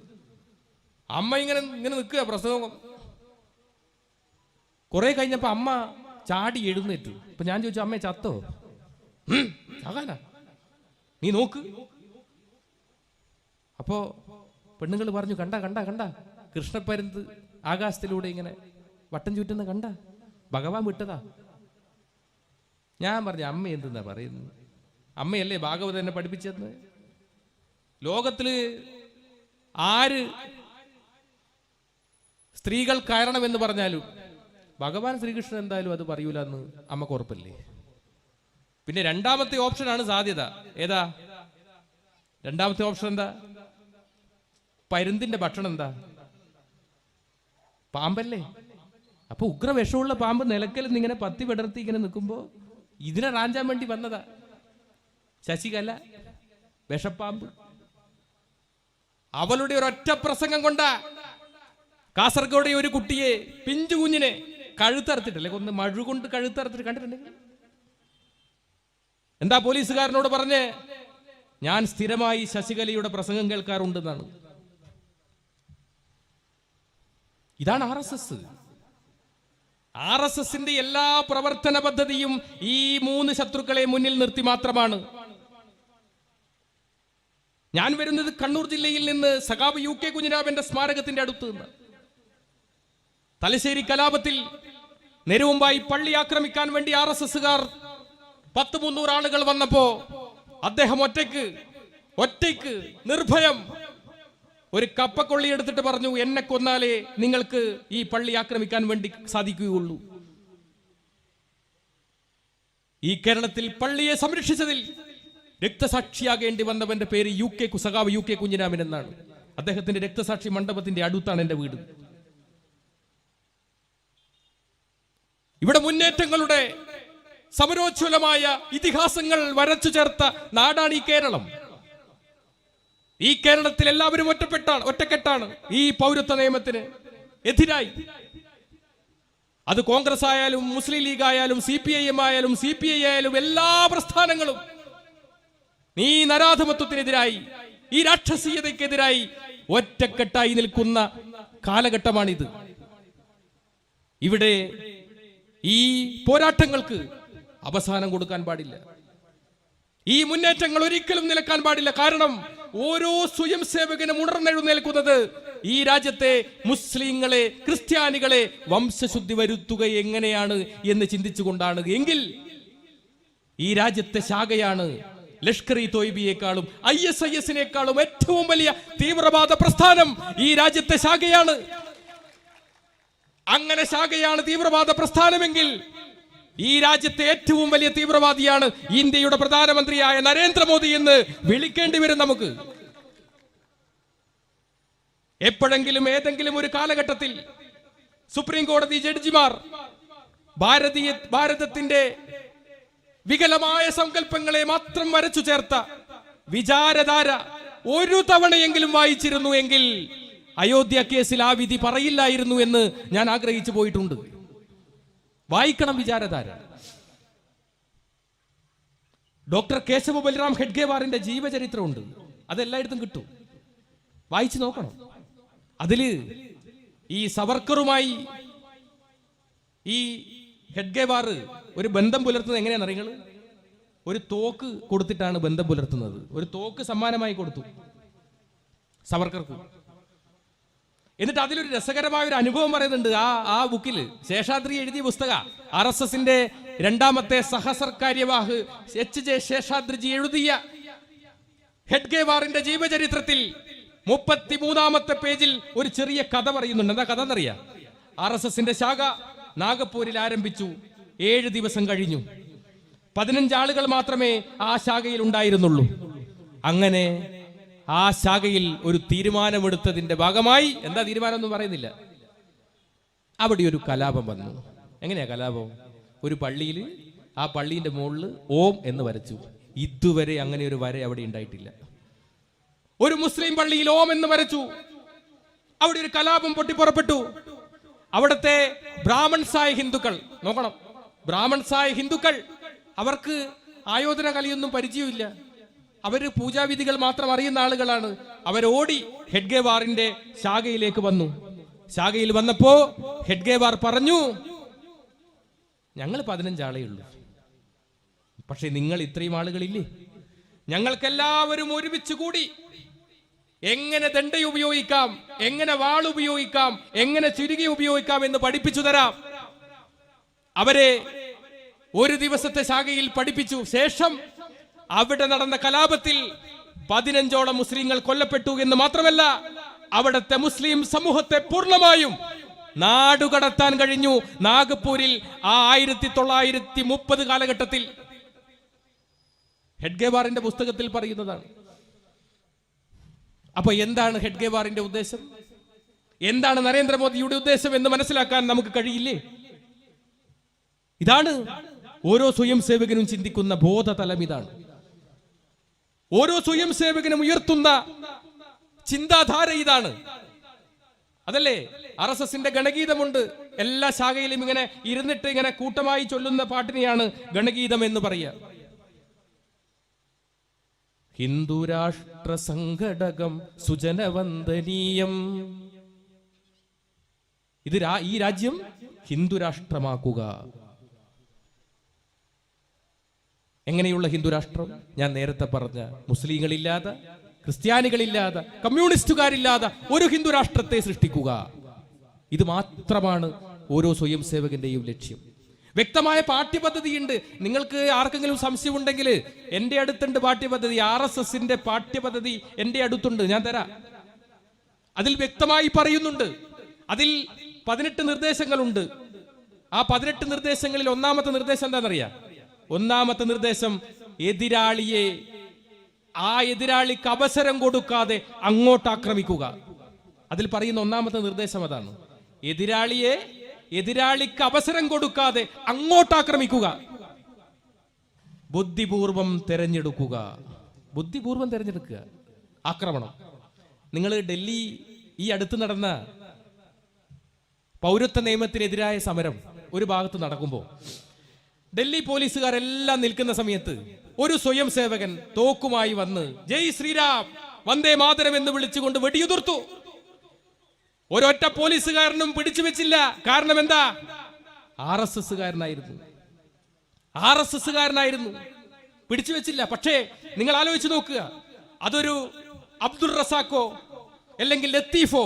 അമ്മ ഇങ്ങനെ നിൽക്കുക പ്രസവം. കുറെ കഴിഞ്ഞപ്പോ അമ്മ ചാടി എഴുന്നേറ്റു. അപ്പൊ ഞാൻ ചോദിച്ചു, അമ്മേ ചത്തോ? ചാകാനാ, നീ നോക്ക്. അപ്പോ പെണ്ണുങ്ങൾ പറഞ്ഞു, കണ്ട കണ്ട കണ്ട കൃഷ്ണപ്പരുന്ത് ആകാശത്തിലൂടെ ഇങ്ങനെ വട്ടം ചുറ്റുന്ന കണ്ട, ഭഗവാൻ വിട്ടതാ. ഞാൻ പറഞ്ഞു, അമ്മ എന്തെന്നാ പറയുന്നത്? അമ്മയല്ലേ ഭാഗവതം എന്നെ പഠിപ്പിച്ചെന്ന്. ലോകത്തില് ആര് സ്ത്രീകൾ കയറണമെന്ന് പറഞ്ഞാലും ഭഗവാൻ ശ്രീകൃഷ്ണൻ എന്തായാലും അത് പറയൂല എന്ന് അമ്മക്ക് ഉറപ്പല്ലേ? പിന്നെ രണ്ടാമത്തെ ഓപ്ഷനാണ് സാധ്യത. ഏതാ രണ്ടാമത്തെ ഓപ്ഷൻ? എന്താ? പരുന്തിന്റെ ഭക്ഷണം എന്താ? പാമ്പല്ലേ? അപ്പൊ ഉഗ്ര വിഷമുള്ള പാമ്പ് നിലക്കൽ ഇങ്ങനെ പത്തി വിടർത്തി ഇങ്ങനെ നിൽക്കുമ്പോ ഇതിനെ റാഞ്ചാൻ വേണ്ടി വന്നതാ ശശികല, വിഷപ്പാമ്പ്. അവളുടെ ഒരൊറ്റ പ്രസംഗം കൊണ്ടാ കാസർഗോഡ് ഒരു കുട്ടിയെ, പിഞ്ചു കുഞ്ഞിനെ കഴുത്തറുത്തിട്ടല്ലേ കൊന്ന്, മഴുകൊണ്ട് കഴുത്തറുത്തിട്ട് കണ്ടിട്ടുണ്ടെങ്കിൽ. എന്താ പോലീസുകാരനോട് പറഞ്ഞ്? ഞാൻ സ്ഥിരമായി ശശികലയുടെ പ്രസംഗം കേൾക്കാറുണ്ടെന്നാണ്. ഇതാണ് RSS എല്ലാ പ്രവർത്തന പദ്ധതിയും ഈ 3 ശത്രുക്കളെ മുന്നിൽ നിർത്തി മാത്രമാണ്. ഞാൻ വരുന്നത് കണ്ണൂർ ജില്ലയിൽ നിന്ന്, സഖാവ് UK കുഞ്ഞിരാമന്റെ സ്മാരകത്തിന്റെ അടുത്ത് നിന്ന്. തലശ്ശേരി കലാപത്തിൽ നെരുവമ്പായി പള്ളി ആക്രമിക്കാൻ വേണ്ടി RSSകാർ 100-300 ആളുകൾ വന്നപ്പോ അദ്ദേഹം ഒറ്റയ്ക്ക് നിർഭയം ഒരു കപ്പക്കൊള്ളി എടുത്തിട്ട് പറഞ്ഞു, എന്നെ കൊന്നാലേ നിങ്ങൾക്ക് ഈ പള്ളി ആക്രമിക്കാൻ വേണ്ടി സാധിക്കുകയുള്ളൂ. ഈ കേരളത്തിൽ പള്ളിയെ സംരക്ഷിച്ചതിൽ രക്തസാക്ഷിയാകേണ്ടി വന്നവന്റെ പേര് സഖാവ് UK കുഞ്ഞിരാമൻ എന്നാണ്. അദ്ദേഹത്തിന്റെ രക്തസാക്ഷി മണ്ഡപത്തിന്റെ അടുത്താണ് എന്റെ വീട്. ഇവിടെ മുന്നേറ്റങ്ങളുടെ സമരോജ്വലമായ ഇതിഹാസങ്ങൾ വരച്ചു ചേർത്ത നാടാണ് ഈ കേരളം. ഈ കേരളത്തിൽ എല്ലാവരും ഒറ്റക്കെട്ടാണ് ഈ പൗരത്വ നിയമത്തിന് എതിരായി. അത് കോൺഗ്രസ് ആയാലും, മുസ്ലിം ലീഗ് ആയാലും, CPIM ആയാലും, CPI ആയാലും, എല്ലാ പ്രസ്ഥാനങ്ങളും ഈ നരാധമത്വത്തിനെതിരായി, ഈ രാക്ഷസീയതയ്ക്കെതിരായി ഒറ്റക്കെട്ടായി നിൽക്കുന്ന കാലഘട്ടമാണിത്. ഇവിടെ ഈ പോരാട്ടങ്ങൾക്ക് അവസാനം കൊടുക്കാൻ പാടില്ല. ഈ മുന്നേറ്റങ്ങൾ ഒരിക്കലും നിലക്കാൻ പാടില്ല. കാരണം ഓരോ സ്വയം സേവകനും ഉണർന്നെഴുന്നേൽക്കുന്നത് ഈ രാജ്യത്തെ മുസ്ലിങ്ങളെ, ക്രിസ്ത്യാനികളെ വംശശുദ്ധി വരുത്തുക എങ്ങനെയാണ് എന്ന് ചിന്തിച്ചുകൊണ്ടാണ്. എങ്കിൽ ഈ രാജ്യത്തെ ശാഖയാണ് ലഷ്കർ-ഇ-തോയ്ബയെക്കാളും ISIS-നേക്കാളും ഏറ്റവും വലിയ തീവ്രവാദ പ്രസ്ഥാനം ഈ രാജ്യത്തെ ശാഖയാണ്. അങ്ങനെ ശാഖയാണ് തീവ്രവാദ പ്രസ്ഥാനമെങ്കിൽ ഈ രാജ്യത്തെ ഏറ്റവും വലിയ തീവ്രവാദിയാണ് ഇന്ത്യയുടെ പ്രധാനമന്ത്രിയായ നരേന്ദ്രമോദി എന്ന് വിളിക്കേണ്ടി വരും നമുക്ക്. എപ്പോഴെങ്കിലും ഏതെങ്കിലും ഒരു കാലഘട്ടത്തിൽ സുപ്രീം കോടതി ജഡ്ജിമാർ ഭാരതത്തിന്റെ വികലമായ സങ്കല്പങ്ങളെ മാത്രം വരച്ചു ചേർത്ത വിചാരധാര ഒരു തവണയെങ്കിലും വായിച്ചിരുന്നു എങ്കിൽ അയോധ്യ കേസിൽ ആ വിധി പറയില്ലായിരുന്നു എന്ന് ഞാൻ ആഗ്രഹിച്ചു പോയിട്ടുണ്ട്. വായിക്കണം വിചാരധാര. ഡോക്ടർ കേശവ ബൽറാം ഹെഡ്ഗേവാറിന്റെ ജീവചരിത്രമുണ്ട്, അതെല്ലായിടത്തും കിട്ടും, വായിച്ചു നോക്കണം. അതില് ഈ സവർക്കറുമായി ഈ ഹെഡ്ഗേവാർ ഒരു ബന്ധം പുലർത്തുന്നത് എങ്ങനെയാണെന്ന് അറിയുന്നത്? ഒരു തോക്ക് കൊടുത്തിട്ടാണ് ബന്ധം പുലർത്തുന്നത്. ഒരു തോക്ക് സമ്മാനമായി കൊടുത്തു സവർക്കർക്ക്. എന്നിട്ട് അതിലൊരു രസകരമായ ഒരു അനുഭവം പറയുന്നുണ്ട് ആ ബുക്കിൽ. ശേഷാദ്രി എഴുതിയ പുസ്തക, RSSന്റെ രണ്ടാമത്തെ സഹസർക്കാര്യവാഹ് HJ ശേഷാദ്രിജി എഴുതിയ ഹെഡ്ഗേവാറിന്റെ ജീവചരിത്രത്തിൽ 33-ാമത്തെ പേജിൽ ഒരു ചെറിയ കഥ പറയുന്നുണ്ട്. എന്താ കഥ എന്നറിയാം? RSSന്റെ ശാഖ നാഗപ്പൂരിൽ ആരംഭിച്ചു. 7 ദിവസം കഴിഞ്ഞു. 15 ആളുകൾ മാത്രമേ ആ ശാഖയിൽ ഉണ്ടായിരുന്നുള്ളൂ. അങ്ങനെ ആ ശാഖയിൽ ഒരു തീരുമാനമെടുത്തതിന്റെ ഭാഗമായി, എന്താ തീരുമാനം ഒന്നും പറയുന്നില്ല, അവിടെ ഒരു കലാപം വന്നു. എങ്ങനെയാ കലാപം? ഒരു പള്ളിയിൽ, ആ പള്ളീന്റെ മുകളിൽ ഓം എന്ന് വരച്ചു. ഇതുവരെ അങ്ങനെ ഒരു വര അവിടെ ഉണ്ടായിട്ടില്ല. ഒരു മുസ്ലിം പള്ളിയിൽ ഓം എന്ന് വരച്ചു. അവിടെ ഒരു കലാപം പൊട്ടിപ്പുറപ്പെട്ടു. അവിടുത്തെ ബ്രാഹ്മൺസായ ഹിന്ദുക്കൾ, നോക്കണം, ബ്രാഹ്മൺസായ ഹിന്ദുക്കൾ, അവർക്ക് ആയോധന കലയൊന്നും പരിചയമില്ല. അവര് പൂജാവിധികൾ മാത്രം അറിയുന്ന ആളുകളാണ്. അവരോടി ഹെഡ്ഗേവാറിന്റെ ശാഖയിലേക്ക് വന്നു. ശാഖയിൽ വന്നപ്പോ ഹെഡ്ഗേവാർ പറഞ്ഞു, ഞങ്ങൾ 15 ആളേ ഉള്ളൂ, പക്ഷെ നിങ്ങൾ ഇത്രയും ആളുകളില്ലേ? ഞങ്ങൾക്കെല്ലാവരും ഒരുമിച്ച് കൂടി എങ്ങനെ ദണ്ഡ ഉപയോഗിക്കാം, എങ്ങനെ വാൾ ഉപയോഗിക്കാം, എങ്ങനെ ചുരുകി ഉപയോഗിക്കാം എന്ന് പഠിപ്പിച്ചു തരാം. അവരെ ഒരു ദിവസത്തെ ശാഖയിൽ പഠിപ്പിച്ചു. ശേഷം അവിടെ നടന്ന കലാപത്തിൽ 15ഓളം മുസ്ലിങ്ങൾ കൊല്ലപ്പെട്ടു എന്ന് മാത്രമല്ല, അവിടുത്തെ മുസ്ലിം സമൂഹത്തെ പൂർണ്ണമായും നാടുകടത്താൻ കഴിഞ്ഞു. നാഗപ്പൂരിൽ ആ 1930 കാലഘട്ടത്തിൽ ഹെഡ്ഗേവാറിന്റെ പുസ്തകത്തിൽ പറയുന്നതാണ്. അപ്പൊ എന്താണ് ഹെഡ്ഗേവാറിന്റെ ഉദ്ദേശം, എന്താണ് നരേന്ദ്രമോദിയുടെ ഉദ്ദേശം എന്ന് മനസ്സിലാക്കാൻ നമുക്ക് കഴിയില്ലേ? ഇതാണ് ഓരോ സ്വയം സേവകനും ചിന്തിക്കുന്ന ബോധതലം. ഇതാണ് ഓരോ സ്വയം സേവകനും ഉയർത്തുന്ന ചിന്താധാര. ഇതാണ്, അതല്ലേ RSSന്റെ ഗണഗീതമുണ്ട്. എല്ലാ ശാഖയിലും ഇങ്ങനെ ഇരുന്നിട്ട് ഇങ്ങനെ കൂട്ടമായി ചൊല്ലുന്ന പാട്ടിനെയാണ് ഗണഗീതം എന്ന് പറയുക. ഹിന്ദുരാഷ്ട്ര സംഘടകം സുജനവന്ദനീയം. ഈ രാജ്യം ഹിന്ദുരാഷ്ട്രമാക്കുക. എങ്ങനെയുള്ള ഹിന്ദുരാഷ്ട്രം? ഞാൻ നേരത്തെ പറഞ്ഞ മുസ്ലിങ്ങളില്ലാതെ, ക്രിസ്ത്യാനികളില്ലാതെ, കമ്മ്യൂണിസ്റ്റുകാരില്ലാതെ ഒരു ഹിന്ദുരാഷ്ട്രത്തെ സൃഷ്ടിക്കുക. ഇത് മാത്രമാണ് ഓരോ സ്വയം സേവകന്റെയും ലക്ഷ്യം. വ്യക്തമായ പാഠ്യപദ്ധതിയുണ്ട്. നിങ്ങൾക്ക് ആർക്കെങ്കിലും സംശയമുണ്ടെങ്കിൽ എൻ്റെ അടുത്തുണ്ട് പാഠ്യപദ്ധതി. RSSന്റെ പാഠ്യപദ്ധതി എൻ്റെ അടുത്തുണ്ട്, ഞാൻ തരാം. അതിൽ വ്യക്തമായി പറയുന്നുണ്ട്. അതിൽ 18 നിർദ്ദേശങ്ങളുണ്ട്. ആ 18 നിർദ്ദേശങ്ങളിൽ ഒന്നാമത്തെ നിർദ്ദേശം എന്താണെന്നറിയാം? ഒന്നാമത്തെ നിർദ്ദേശം, എതിരാളിക്ക് അവസരം കൊടുക്കാതെ അങ്ങോട്ട് ആക്രമിക്കുക. അതിൽ പറയുന്ന ഒന്നാമത്തെ നിർദ്ദേശം അതാണ്. എതിരാളിക്ക് അവസരം കൊടുക്കാതെ അങ്ങോട്ട് ആക്രമിക്കുക. ബുദ്ധിപൂർവം തെരഞ്ഞെടുക്കുക. ബുദ്ധിപൂർവം തെരഞ്ഞെടുക്കുക ആക്രമണം. നിങ്ങൾ ഡൽഹി ഈ അടുത്ത് നടന്ന പൗരത്വ നിയമത്തിനെതിരായ സമരം ഒരു ഭാഗത്ത് നടക്കുമ്പോൾ ഡൽഹി പോലീസുകാരെല്ലാം നിൽക്കുന്ന സമയത്ത് ഒരു സ്വയം സേവകൻ തോക്കുമായി വന്ന് ജയ് ശ്രീരാം വന്ദേ മാതരം എന്ന് വിളിച്ചുകൊണ്ട് വെടിയുതിർത്തു. ഒരൊറ്റ പോലീസുകാരനും പിടിച്ചു വെച്ചില്ല. കാരണം എന്താ? RSSകാരനായിരുന്നു. പിടിച്ചു വെച്ചില്ല. പക്ഷേ നിങ്ങൾ ആലോചിച്ച് നോക്കുക, അതൊരു അബ്ദുൾ റസാഖോ അല്ലെങ്കിൽ ലത്തീഫോ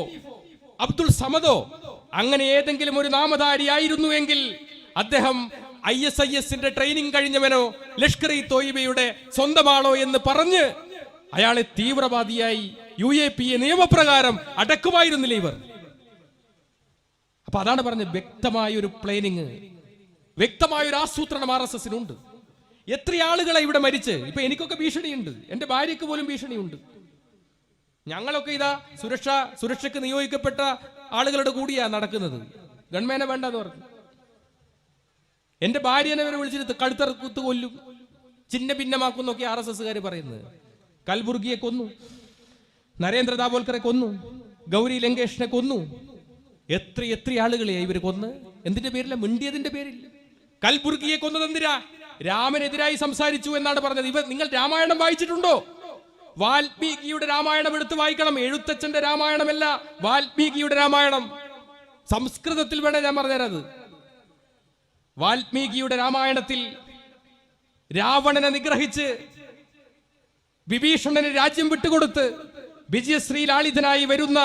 അബ്ദുൾ സമദോ അങ്ങനെ ഏതെങ്കിലും ഒരു നാമധാരി ആയിരുന്നു എങ്കിൽ അദ്ദേഹം ISISന്റെ ട്രെയിനിങ് കഴിഞ്ഞവനോ ലഷ്കർ-ഇ തോയ്ബയുടെ സ്വന്തമാണോ എന്ന് പറഞ്ഞ് അയാളെ തീവ്രവാദിയായി UAPA നിയമപ്രകാരം അടക്കുമായിരുന്നില്ല ഇവർ. അപ്പൊ അതാണ് പറഞ്ഞത്, വ്യക്തമായൊരു പ്ലാനിങ്, വ്യക്തമായൊരു ആസൂത്രണം RSSനുണ്ട്. എത്ര ആളുകളെ ഇവിടെ മരിച്ച്. ഇപ്പൊ എനിക്കൊക്കെ ഭീഷണിയുണ്ട്, എന്റെ ഭാര്യയ്ക്ക് പോലും ഭീഷണിയുണ്ട്. ഞങ്ങളൊക്കെ ഇതാ സുരക്ഷയ്ക്ക് നിയോഗിക്കപ്പെട്ട ആളുകളുടെ കൂടിയാ നടക്കുന്നത്. ഗവൺമെന്റിനെ വേണ്ടെന്ന് പറഞ്ഞു. എന്റെ ഭാര്യനെ വരെ വിളിച്ചിട്ട് കഴുത്തറുത്ത് കൊല്ലും, ചിഹ്ന ഭിന്നമാക്കുന്നൊക്കെ RSSകാര് പറയുന്നത്. കൽബുർഗിയെ കൊന്നു, നരേന്ദ്ര ദാബോൽക്കറെ കൊന്നു, ഗൗരി ലങ്കേഷിനെ കൊന്നു. എത്ര ആളുകളെയാ ഇവര് കൊന്ന്? എന്തിന്റെ പേരില്ല? മിണ്ടിയതിന്റെ പേരിൽ. കൽബുർഗിയെ കൊന്നത് എന്തിനാ? രാമനെതിരായി സംസാരിച്ചു എന്നാണ് പറഞ്ഞത്. നിങ്ങൾ രാമായണം വായിച്ചിട്ടുണ്ടോ? വാൽമീകിയുടെ രാമായണം എടുത്ത് വായിക്കണം. എഴുത്തച്ഛന്റെ രാമായണമല്ല, വാൽമീകിയുടെ രാമായണം. സംസ്കൃതത്തിൽ വേണേ ഞാൻ പറഞ്ഞത്. വാൽമീകിയുടെ രാമായണത്തിൽ രാവണനെ നിഗ്രഹിച്ച് വിഭീഷണന് രാജ്യം വിട്ടുകൊടുത്ത് വിജയശ്രീ ലാളിതനായി വരുന്ന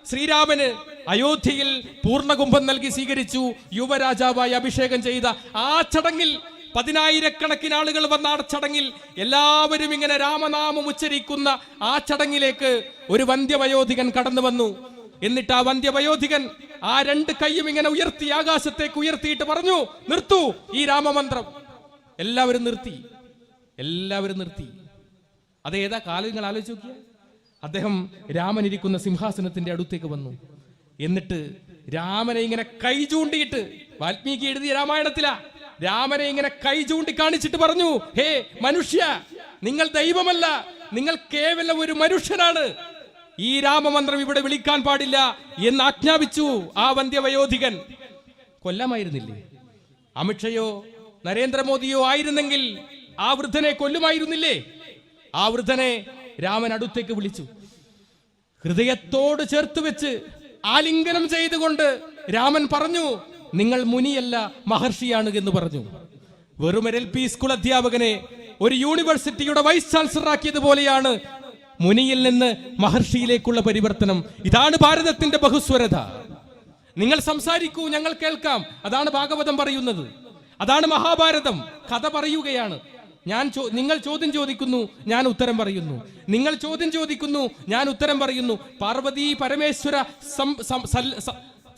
ശ്രീരാമന് അയോധ്യയിൽ പൂർണ്ണകുംഭം നൽകി സ്വീകരിച്ചു. യുവരാജാവായി അഭിഷേകം ചെയ്ത ആ ചടങ്ങിൽ 10,000-കണക്കിന് ആളുകൾ വന്ന ആ ചടങ്ങിൽ എല്ലാവരും ഇങ്ങനെ രാമനാമം ഉച്ചരിക്കുന്ന ആ ചടങ്ങിലേക്ക് ഒരു വന്ധ്യവയോധികൻ കടന്നു വന്നു. എന്നിട്ട് ആ വന്ധ്യവയോധികൻ ആ 2 കൈയും ഇങ്ങനെ ഉയർത്തി ആകാശത്തേക്ക് ഉയർത്തിയിട്ട് പറഞ്ഞു, നിർത്തൂ ഈ രാമമന്ത്രം. എല്ലാവരും നിർത്തി. അതേതാ കാലം നിങ്ങൾ ആലോചിച്ച് നോക്കിയ. അദ്ദേഹം രാമൻ ഇരിക്കുന്ന സിംഹാസനത്തിന്റെ അടുത്തേക്ക് വന്നു. എന്നിട്ട് രാമനെ ഇങ്ങനെ കൈ ചൂണ്ടിയിട്ട്, വാൽമീകി എഴുതിയ രാമായണത്തിലാ, രാമനെ ഇങ്ങനെ കൈ ചൂണ്ടി കാണിച്ചിട്ട് പറഞ്ഞു, ഹേ മനുഷ്യ, നിങ്ങൾ ദൈവമല്ല, നിങ്ങൾ കേവലം ഒരു മനുഷ്യനാണ്. ഈ രാമമന്ത്രം ഇവിടെ വിളിക്കാൻ പാടില്ല എന്ന് ആജ്ഞാപിച്ചു ആ വന്ധ്യവയോധികൻ. കൊല്ലാമായിരുന്നില്ലേ? അമിത്ഷയോ നരേന്ദ്രമോദിയോ ആയിരുന്നെങ്കിൽ ആ വൃദ്ധനെ കൊല്ലുമായിരുന്നില്ലേ? ആ വൃദ്ധനെ രാമൻ അടുത്തേക്ക് വിളിച്ചു, ഹൃദയത്തോട് ചേർത്ത് വെച്ച് ആലിംഗനം ചെയ്തുകൊണ്ട് രാമൻ പറഞ്ഞു, നിങ്ങൾ മുനിയല്ല മഹർഷിയാണ് എന്ന് പറഞ്ഞു. വെറും ഒരു LP സ്കൂൾ അധ്യാപകനെ ഒരു യൂണിവേഴ്സിറ്റിയുടെ വൈസ് ചാൻസലർ ആക്കിയതുപോലെയാണ് മുനിയിൽ നിന്ന് മഹർഷിയിലേക്കുള്ള പരിവർത്തനം. ഇതാണ് ഭാരതത്തിന്റെ ബഹുസ്വരത. നിങ്ങൾ സംസാരിക്കൂ, ഞങ്ങൾ കേൾക്കാം. അതാണ് ഭാഗവതം പറയുന്നത്, അതാണ് മഹാഭാരതം. കഥ പറയുകയാണ്. നിങ്ങൾ ചോദ്യം ചോദിക്കുന്നു, ഞാൻ ഉത്തരം പറയുന്നു. നിങ്ങൾ ചോദ്യം ചോദിക്കുന്നു, ഞാൻ ഉത്തരം പറയുന്നു. പാർവതി പരമേശ്വര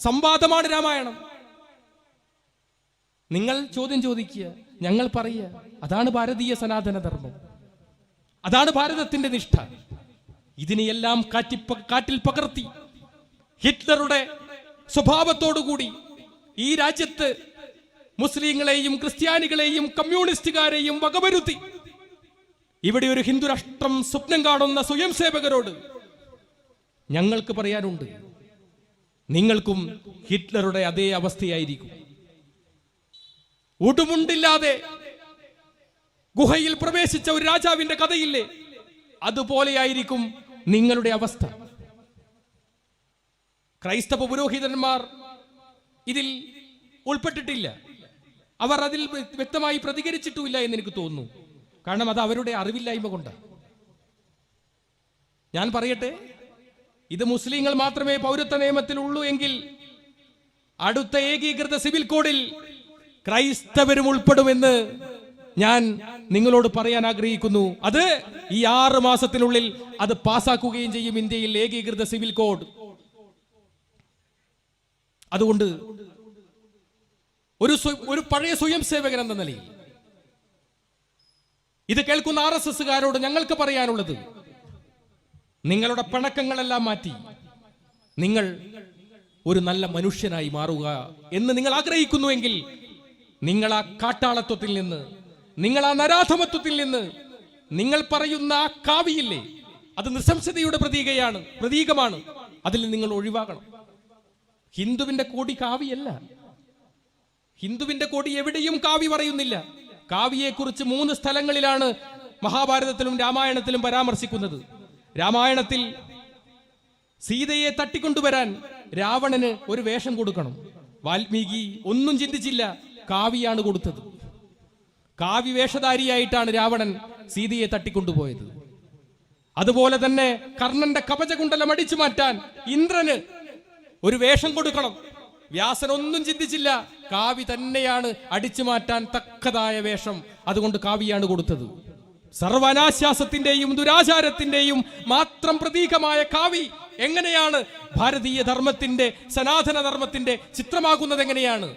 സംവാദമാണ് രാമായണം. നിങ്ങൾ ചോദ്യം ചോദിക്കുക, ഞങ്ങൾ പറയുക. അതാണ് ഭാരതീയ സനാതന ധർമ്മം, അതാണ് ഭാരതത്തിന്റെ നിഷ്ഠ. ഇതിനെയെല്ലാം കാറ്റിൽ പകർത്തി ഹിറ്റ്ലറുടെ സ്വഭാവത്തോടുകൂടി ഈ രാജ്യത്ത് മുസ്ലിങ്ങളെയും ക്രിസ്ത്യാനികളെയും കമ്മ്യൂണിസ്റ്റുകാരെയും വകവരുത്തി ഇവിടെ ഒരു ഹിന്ദു രാഷ്ട്രം സ്വപ്നം കാണുന്ന സ്വയം സേവകരോട് ഞങ്ങൾക്ക് പറയാനുണ്ട്, നിങ്ങൾക്കും ഹിറ്റ്ലറുടെ അതേ അവസ്ഥയായിരിക്കും. ഉടുമുണ്ടില്ലാതെ ഗുഹയിൽ പ്രവേശിച്ച ഒരു രാജാവിന്റെ കഥയില്ലേ, അതുപോലെയായിരിക്കും നിങ്ങളുടെ അവസ്ഥ. ക്രൈസ്തവ പുരോഹിതന്മാർ ഇതിൽ ഉൾപ്പെട്ടിട്ടില്ല. അവർ അതിൽ വ്യക്തമായി പ്രതികരിച്ചിട്ടുമില്ല എന്ന് എനിക്ക് തോന്നുന്നു. കാരണം അത് അവരുടെ അറിവില്ലായ്മ കൊണ്ട്. ഞാൻ പറയട്ടെ, ഇത് മുസ്ലിങ്ങൾ മാത്രമേ പൗരത്വ നിയമത്തിൽ ഉള്ളൂ എങ്കിൽ അടുത്ത ഏകീകൃത സിവിൽ കോഡിൽ ക്രൈസ്തവരും ഉൾപ്പെടുമെന്ന് ഞാൻ നിങ്ങളോട് പറയാൻ ആഗ്രഹിക്കുന്നു. അത് ഈ 6 മാസത്തിനുള്ളിൽ അത് പാസാക്കുകയും ചെയ്യും ഇന്ത്യയിൽ ഏകീകൃത സിവിൽ കോഡ്. അതുകൊണ്ട് ഒരു പഴയ സ്വയം സേവകൻ എന്ന നിലയിൽ ഇത് കേൾക്കുന്ന RSSകാരോട് ഞങ്ങൾക്ക് പറയാനുള്ളത്, നിങ്ങളുടെ പിണക്കങ്ങളെല്ലാം മാറ്റി നിങ്ങൾ ഒരു നല്ല മനുഷ്യനായി മാറുക എന്ന് നിങ്ങൾ ആഗ്രഹിക്കുന്നുവെങ്കിൽ, നിങ്ങൾ ആ കാട്ടാളത്വത്തിൽ നിന്ന്, നിങ്ങൾ ആ നരാധമത്വത്തിൽ നിന്ന്, നിങ്ങൾ പറയുന്ന ആ കാവിയില്ലേ, അത് നിസ്സംശതയുടെ പ്രതീകമാണ്. അതിൽ നിങ്ങൾ ഒഴിവാകണം. ഹിന്ദുവിന്റെ കോടി കാവിയല്ല. ഹിന്ദുവിന്റെ കോടി എവിടെയും കാവി പറയുന്നില്ല. കാവിയെക്കുറിച്ച് 3 സ്ഥലങ്ങളിലാണ് മഹാഭാരതത്തിലും രാമായണത്തിലും പരാമർശിക്കുന്നത്. രാമായണത്തിൽ സീതയെ തട്ടിക്കൊണ്ടുവരാൻ രാവണന് ഒരു വേഷം കൊടുക്കണം. വാൽമീകി ഒന്നും ചിന്തിച്ചില്ല, കാവിയാണ് കൊടുത്തത്. കാവി വേഷധാരിയായിട്ടാണ് രാവണൻ സീതയെ തട്ടിക്കൊണ്ടുപോയത്. അതുപോലെ തന്നെ കർണന്റെ കവചകുണ്ടലം അടിച്ചു മാറ്റാൻ ഇന്ദ്രന് ഒരു വേഷം കൊടുക്കണം. വ്യാസൻ ഒന്നും ചിന്തിച്ചില്ല, കാവി തന്നെയാണ് അടിച്ചു മാറ്റാൻ തക്കതായ വേഷം. അതുകൊണ്ട് കാവിയാണ് കൊടുത്തത്. സർവനാശ്വാസത്തിന്റെയും ദുരാചാരത്തിന്റെയും മാത്രം പ്രതീകമായ കാവി എങ്ങനെയാണ് ഭാരതീയ ധർമ്മത്തിന്റെ, സനാതന ധർമ്മത്തിന്റെ ചിത്രമാകുന്നത്? എങ്ങനെയാണ്?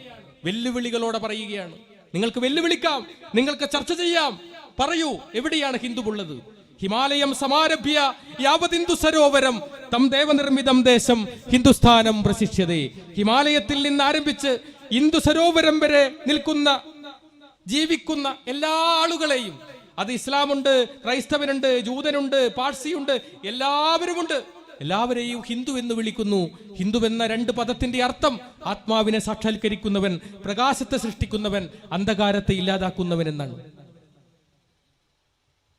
വെല്ലുവിളികളോടെ പറയുകയാണ്. നിങ്ങൾക്ക് വെല്ലുവിളിക്കാം, നിങ്ങൾക്ക് ചർച്ച ചെയ്യാം. പറയൂ, എവിടെയാണ് ഹിന്ദുവുള്ളത്? ഹിമാലയം സമാരഭ്യ യാവതിന്ദു സരോവരം തം ദേവനിർമ്മിതം ദേശം ഹിന്ദുസ്ഥാനം പ്രശിഷ്യതേ. ഹിമാലയത്തിൽ നിന്ന് ആരംഭിച്ച് ഹിന്ദു സരോവരം വരെ നിൽക്കുന്ന, ജീവിക്കുന്ന എല്ലാ ആളുകളെയും, അത് ഇസ്ലാമുണ്ട്, ക്രൈസ്തവനുണ്ട്, ജൂതനുണ്ട്, പാഴ്സിയുണ്ട്, എല്ലാവരുമുണ്ട്. എല്ലാവരെയും ഹിന്ദു എന്ന് വിളിക്കുന്നു. ഹിന്ദു എന്ന 2 പദത്തിന്റെ അർത്ഥം ആത്മാവിനെ സാക്ഷാത്കരിക്കുന്നവൻ, പ്രകാശത്തെ സൃഷ്ടിക്കുന്നവൻ, അന്ധകാരത്തെ ഇല്ലാതാക്കുന്നവൻ എന്നാണ്.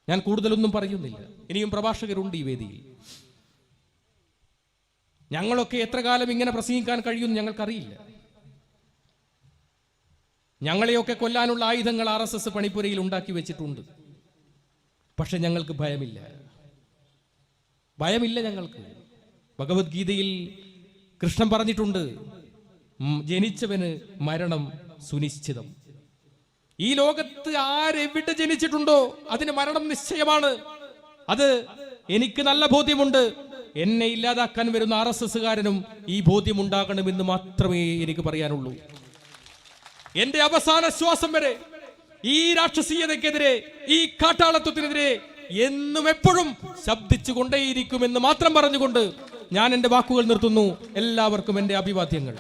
ഞാൻ കൂടുതലൊന്നും പറയുന്നില്ല. ഇനിയും പ്രഭാഷകരുണ്ട് ഈ വേദിയിൽ. ഞങ്ങളൊക്കെ എത്ര കാലം ഇങ്ങനെ പ്രസംഗിക്കാൻ കഴിയുമെന്ന് ഞങ്ങൾക്കറിയില്ല. ഞങ്ങളെയൊക്കെ കൊല്ലാനുള്ള ആയുധങ്ങൾ RSS പണിപ്പുരയിൽ ഉണ്ടാക്കി വെച്ചിട്ടുണ്ട്. പക്ഷെ ഞങ്ങൾക്ക് ഭയമില്ല. ഞങ്ങൾക്ക്. ഭഗവത്ഗീതയിൽ കൃഷ്ണൻ പറഞ്ഞിട്ടുണ്ട്, ജനിച്ചവന് മരണം സുനിശ്ചിതം. ഈ ലോകത്ത് ആരെവിടെ ജനിച്ചിട്ടുണ്ടോ അതിന് മരണം നിശ്ചയമാണ്. അത് എനിക്ക് നല്ല ബോധ്യമുണ്ട്. എന്നെ ഇല്ലാതാക്കാൻ വരുന്ന RSSകാരനും ഈ ബോധ്യം ഉണ്ടാകണമെന്ന് മാത്രമേ എനിക്ക് പറയാനുള്ളൂ. എന്റെ അവസാന ശ്വാസം വരെ ഈ രാക്ഷസീയതയ്ക്കെതിരെ, ഈ കാട്ടാളത്വത്തിനെതിരെ എന്നും എപ്പോഴും ശബ്ദിച്ചു കൊണ്ടേയിരിക്കുമെന്ന് മാത്രം പറഞ്ഞുകൊണ്ട് ഞാൻ എന്റെ വാക്കുകൾ നിർത്തുന്നു. എല്ലാവർക്കും എന്റെ അഭിവാദ്യങ്ങൾ.